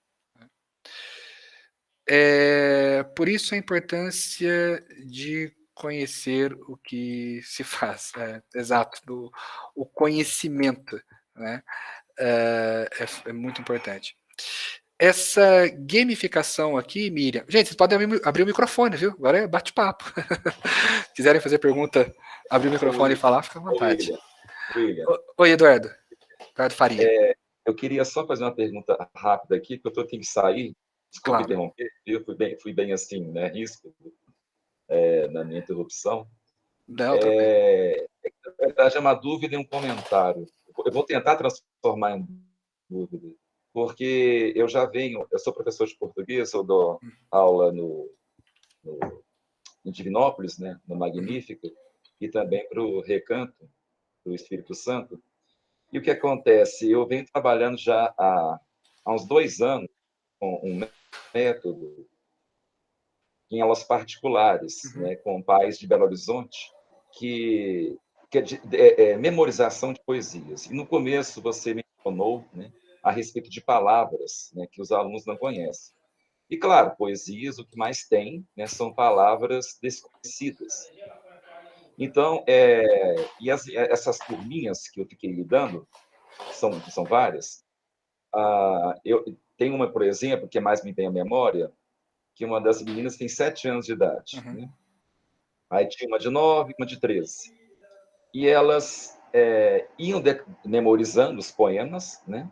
Por isso a importância de conhecer o que se faz, exato, o conhecimento, né? É muito importante. Essa gamificação aqui, Miriam, gente, vocês podem abrir o microfone, viu? Agora é bate-papo. Quiserem fazer pergunta, abrir o microfone e falar, fica à vontade. William. Oi, Eduardo Faria. Eu queria só fazer uma pergunta rápida aqui, porque eu tenho que sair. Desculpe Claro. interromper, eu fui bem assim, né, ríspido na minha interrupção. Não, tranquilo. Na verdade, é uma dúvida e um comentário. Eu vou tentar transformar em dúvida, porque eu sou professor de português, eu dou aula em Divinópolis, né, no Magnífica, e também para o Recanto, do Espírito Santo. E o que acontece? Eu venho trabalhando já há uns 2 anos com um método em aulas particulares, né, com pais de Belo Horizonte, que é memorização de poesias. E no começo você mencionou, né, a respeito de palavras, né, que os alunos não conhecem. E, claro, poesias, o que mais tem, né, são palavras desconhecidas. Então, essas turminhas que eu fiquei lidando, são várias, eu tenho uma, por exemplo, que mais me vem à memória, que uma das meninas tem 7 anos de idade. Né? Aí tinha uma de 9, uma de 13. E elas iam memorizando os poemas, né?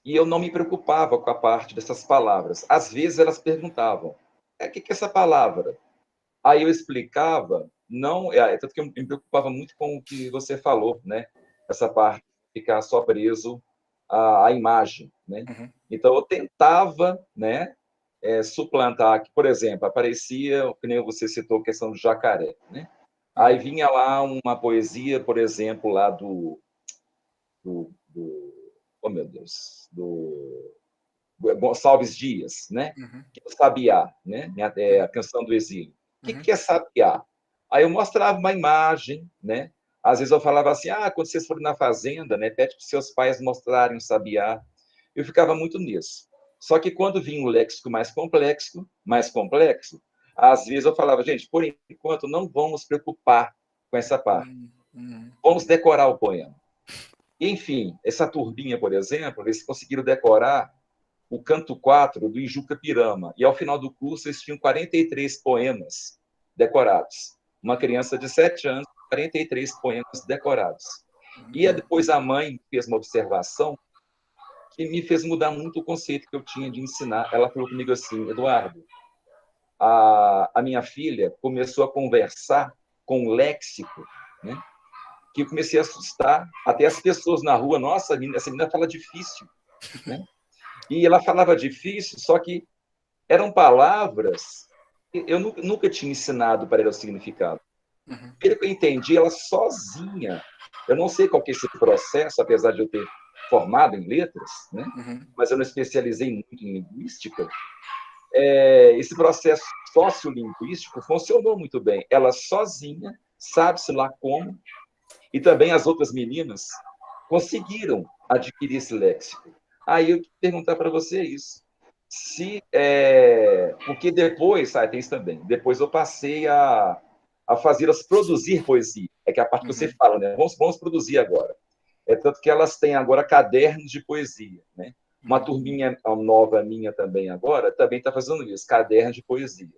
E eu não me preocupava com a parte dessas palavras. Às vezes elas perguntavam, o que é essa palavra? Aí eu explicava, não, tanto que eu me preocupava muito com o que você falou, né? Essa parte de ficar só preso à imagem, né? Então eu tentava, né, suplantar, que, por exemplo, aparecia, que nem você citou, a questão do jacaré, né? Aí vinha lá uma poesia, por exemplo, lá oh meu Deus, do Gonçalves Dias, né? Que é o Sabiá, né? A canção do exílio. O que é sabiá? Aí eu mostrava uma imagem, né? Às vezes eu falava assim, quando vocês forem na fazenda, né, pede para os seus pais mostrarem o sabiá. Eu ficava muito nisso. Só que quando vinha um léxico mais complexo, às vezes eu falava, gente, por enquanto não vamos nos preocupar com essa parte. Vamos decorar o poema. Enfim, essa turminha, por exemplo, eles conseguiram decorar o canto 4 do Ijuca Pirama. E, ao final do curso, eles tinham 43 poemas decorados. Uma criança de 7 anos, 43 poemas decorados. E depois a mãe fez uma observação que me fez mudar muito o conceito que eu tinha de ensinar. Ela falou comigo assim, Eduardo, a minha filha começou a conversar com um léxico, né, que eu comecei a assustar. Até as pessoas na rua, nossa, essa menina fala difícil, né? E ela falava difícil, só que eram palavras que eu nunca tinha ensinado para ela o significado. Pelo que eu entendi, ela sozinha, eu não sei qual que é esse processo, apesar de eu ter formado em letras, né? Mas eu não especializei muito em linguística. Esse processo sociolinguístico funcionou muito bem. Ela sozinha, sabe-se lá como, e também as outras meninas conseguiram adquirir esse léxico. Aí eu queria perguntar para você isso. Porque depois, tem isso também, depois eu passei a fazê-las produzir poesia. É que é a parte que você fala, né? Vamos produzir agora. Tanto que elas têm agora cadernos de poesia, né? Uma turminha nova minha também agora, também está fazendo isso, caderno de poesia.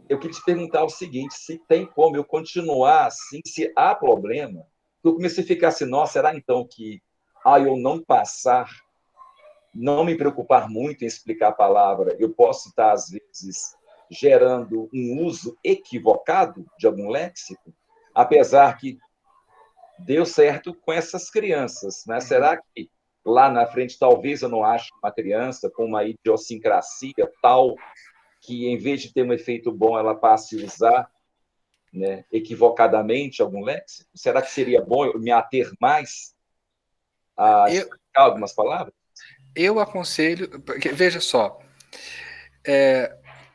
Eu queria te perguntar o seguinte, se tem como eu continuar assim, se há problema, eu comecei a ficar assim, nossa, será então que eu não passar, não me preocupar muito em explicar a palavra, eu posso estar, às vezes, gerando um uso equivocado de algum léxico, apesar que deu certo com essas crianças, né? Será que lá na frente, talvez eu não ache uma criança com uma idiosincrasia tal que, em vez de ter um efeito bom, ela passe a usar, né, equivocadamente algum léxico? Será que seria bom eu me ater mais a explicar algumas palavras? Eu aconselho, porque, veja só,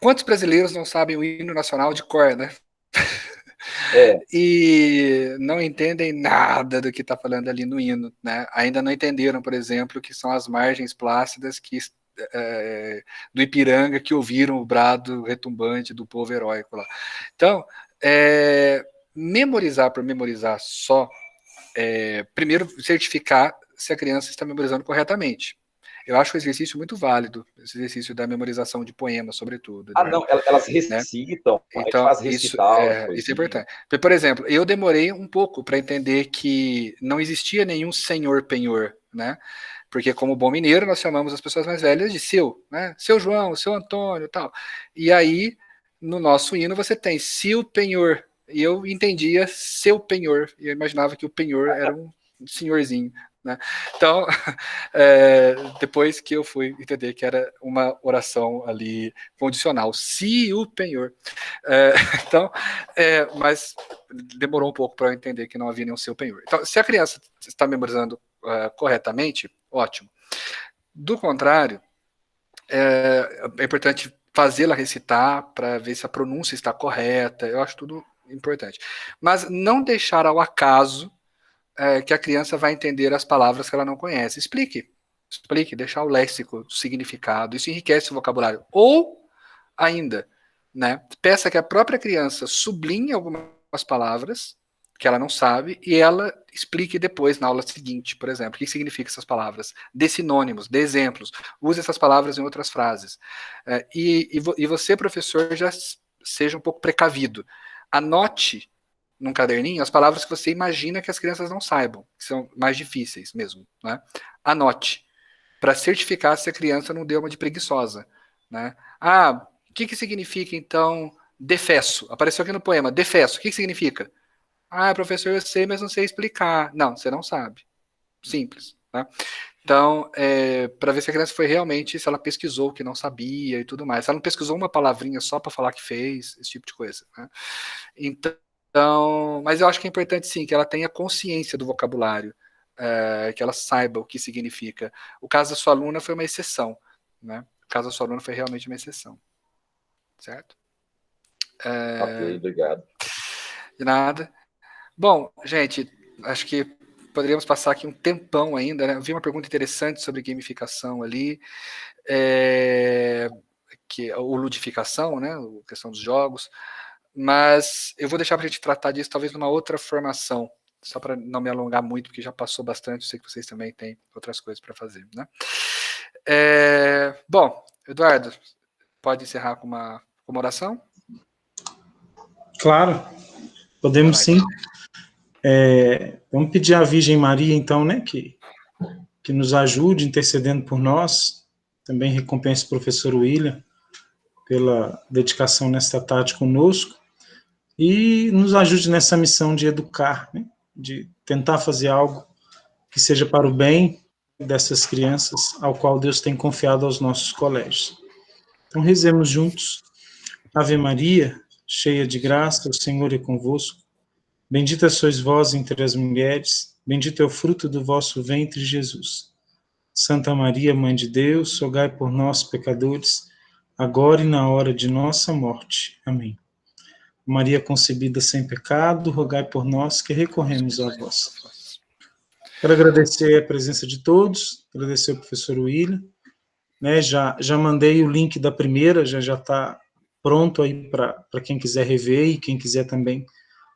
quantos brasileiros não sabem o hino nacional de cor, né? E não entendem nada do que está falando ali no hino, né? Ainda não entenderam, por exemplo, que são as margens plácidas do Ipiranga que ouviram o brado retumbante do povo heróico lá. Então, memorizar por memorizar só, primeiro certificar se a criança está memorizando corretamente. Eu acho o exercício muito válido, esse exercício da memorização de poemas, sobretudo. Não, elas recitam, né? A gente faz recital. Isso é importante. Por exemplo, eu demorei um pouco para entender que não existia nenhum senhor penhor, né? Porque, como bom mineiro, nós chamamos as pessoas mais velhas de seu, né? Seu João, seu Antônio e tal. E aí, no nosso hino, você tem seu penhor. E eu entendia seu penhor. E eu imaginava que o penhor era um senhorzinho. Né? Então, depois que eu fui entender que era uma oração ali condicional, se o penhor. Então, mas demorou um pouco para eu entender que não havia nenhum seu penhor. Então, se a criança está memorizando corretamente, ótimo. Do contrário, é importante fazê-la recitar para ver se a pronúncia está correta. Eu acho tudo importante. Mas não deixar ao acaso que a criança vai entender as palavras que ela não conhece. Explique, deixar o léxico, o significado, isso enriquece o vocabulário. Ou, ainda, né, peça que a própria criança sublinhe algumas palavras que ela não sabe e ela explique depois na aula seguinte, por exemplo, o que significa essas palavras. Dê sinônimos, dê exemplos, use essas palavras em outras frases. E você, professor, já seja um pouco precavido. Anote num caderninho as palavras que você imagina que as crianças não saibam, que são mais difíceis mesmo, né? Anote, para certificar se a criança não deu uma de preguiçosa, né? O que significa, então, defesso? Apareceu aqui no poema, defesso, o que significa? Professor, eu sei, mas não sei explicar. Não, você não sabe. Simples, né? Então, para ver se a criança foi realmente, se ela pesquisou o que não sabia e tudo mais. Se ela não pesquisou uma palavrinha só para falar que fez, esse tipo de coisa, né? Então, mas eu acho que é importante sim que ela tenha consciência do vocabulário, que ela saiba o que significa. O caso da sua aluna foi uma exceção, né? O caso da sua aluna foi realmente uma exceção, certo? Ok, obrigado. De nada. Bom, gente, acho que poderíamos passar aqui um tempão ainda, né? Eu vi uma pergunta interessante sobre gamificação ali, ou ludificação, né? A questão dos jogos. Mas eu vou deixar para a gente tratar disso talvez numa outra formação, só para não me alongar muito, porque já passou bastante, eu sei que vocês também têm outras coisas para fazer, né? Bom, Eduardo, pode encerrar com uma oração? Claro, podemos sim. Vamos pedir à Virgem Maria, então, né, que nos ajude intercedendo por nós, também recompense o professor William pela dedicação nesta tarde conosco, e nos ajude nessa missão de educar, né? De tentar fazer algo que seja para o bem dessas crianças, ao qual Deus tem confiado aos nossos colégios. Então, rezemos juntos. Ave Maria, cheia de graça, o Senhor é convosco. Bendita sois vós entre as mulheres, bendito é o fruto do vosso ventre, Jesus. Santa Maria, Mãe de Deus, rogai por nós, pecadores, agora e na hora de nossa morte. Amém. Maria concebida sem pecado, rogai por nós que recorremos a vós. Quero agradecer a presença de todos, agradecer ao professor William, né, já mandei o link da primeira, já está pronto aí para quem quiser rever e quem quiser também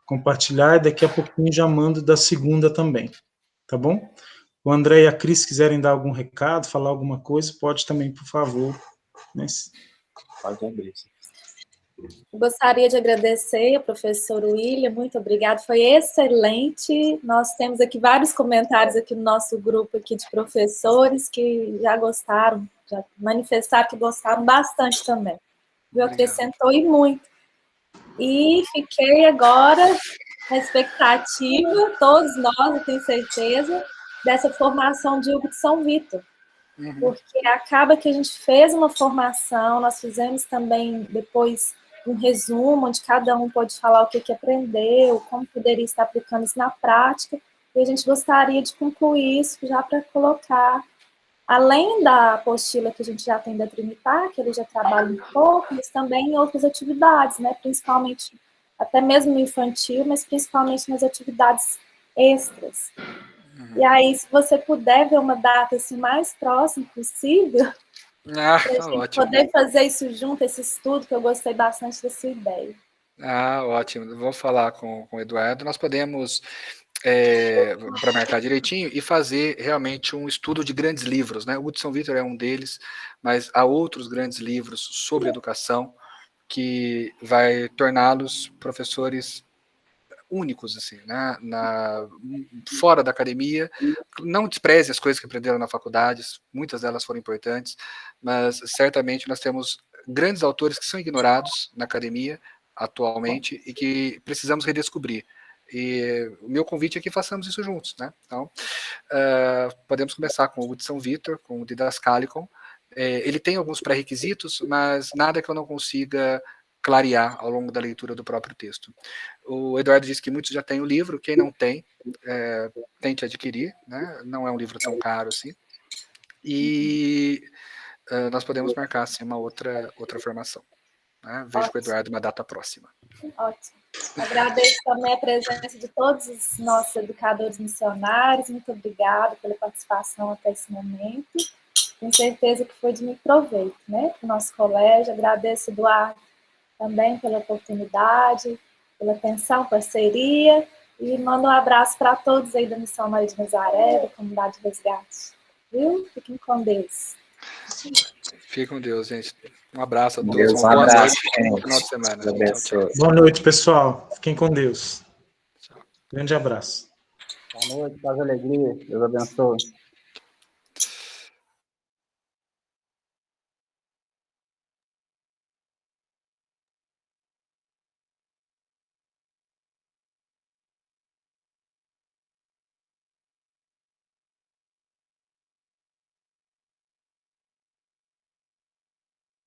compartilhar, e daqui a pouquinho já mando da segunda também, tá bom? O André e a Cris quiserem dar algum recado, falar alguma coisa, pode também, por favor. Né? Gostaria de agradecer ao professor William, muito obrigado, foi excelente. Nós temos aqui vários comentários aqui no nosso grupo aqui de professores que já gostaram, já manifestaram que gostaram bastante também. Viu? Acrescentou e muito. E fiquei agora na expectativa, todos nós, eu tenho certeza, dessa formação de Hugo de São Vitor. Porque acaba que a gente fez uma formação, nós fizemos também depois um resumo, onde cada um pode falar o que aprendeu, como poderia estar aplicando isso na prática, e a gente gostaria de concluir isso já para colocar, além da apostila que a gente já tem da Trinitar, que ele já trabalha um pouco, mas também em outras atividades, né? Principalmente, até mesmo no infantil, mas principalmente nas atividades extras. E aí, se você puder ver uma data assim, mais próxima possível, para a gente ótimo. poder fazer isso junto, esse estudo, que eu gostei bastante da sua ideia. Ótimo. Vou falar com o Eduardo. Nós podemos, para marcar direitinho, e fazer realmente um estudo de grandes livros, né? O de São Vitor é um deles, mas há outros grandes livros sobre educação que vai torná-los professores únicos, assim, né? Fora da academia. Não despreze as coisas que aprenderam na faculdade, muitas delas foram importantes, mas certamente nós temos grandes autores que são ignorados na academia atualmente e que precisamos redescobrir. E o meu convite é que façamos isso juntos, né? Então, podemos começar com o de São Vitor, com o Didascalicon. Ele tem alguns pré-requisitos, mas nada que eu não consiga clarear ao longo da leitura do próprio texto. O Eduardo disse que muitos já têm o livro, quem não tem, tente adquirir, né? Não é um livro tão caro assim. E nós podemos marcar assim, uma outra formação. Né? Vejo com o Eduardo uma data próxima. Ótimo. Agradeço também a presença de todos os nossos educadores missionários. Muito obrigada pela participação até esse momento. Tenho certeza que foi de muito proveito, né, para o nosso colégio. Agradeço, Eduardo, também pela oportunidade, pela atenção, parceria, e mando um abraço para todos aí da Missão Maria de Nazaré, da Comunidade de Resgate. Viu? Fiquem com Deus. Fiquem com Deus, gente. Um abraço a todos. Deus, Uma boa abraço, noite. gente. Final de semana. Deus Tchau, tchau. Boa noite, pessoal. Fiquem com Deus. Tchau. Grande abraço. Boa noite, paz e alegria. Deus abençoe.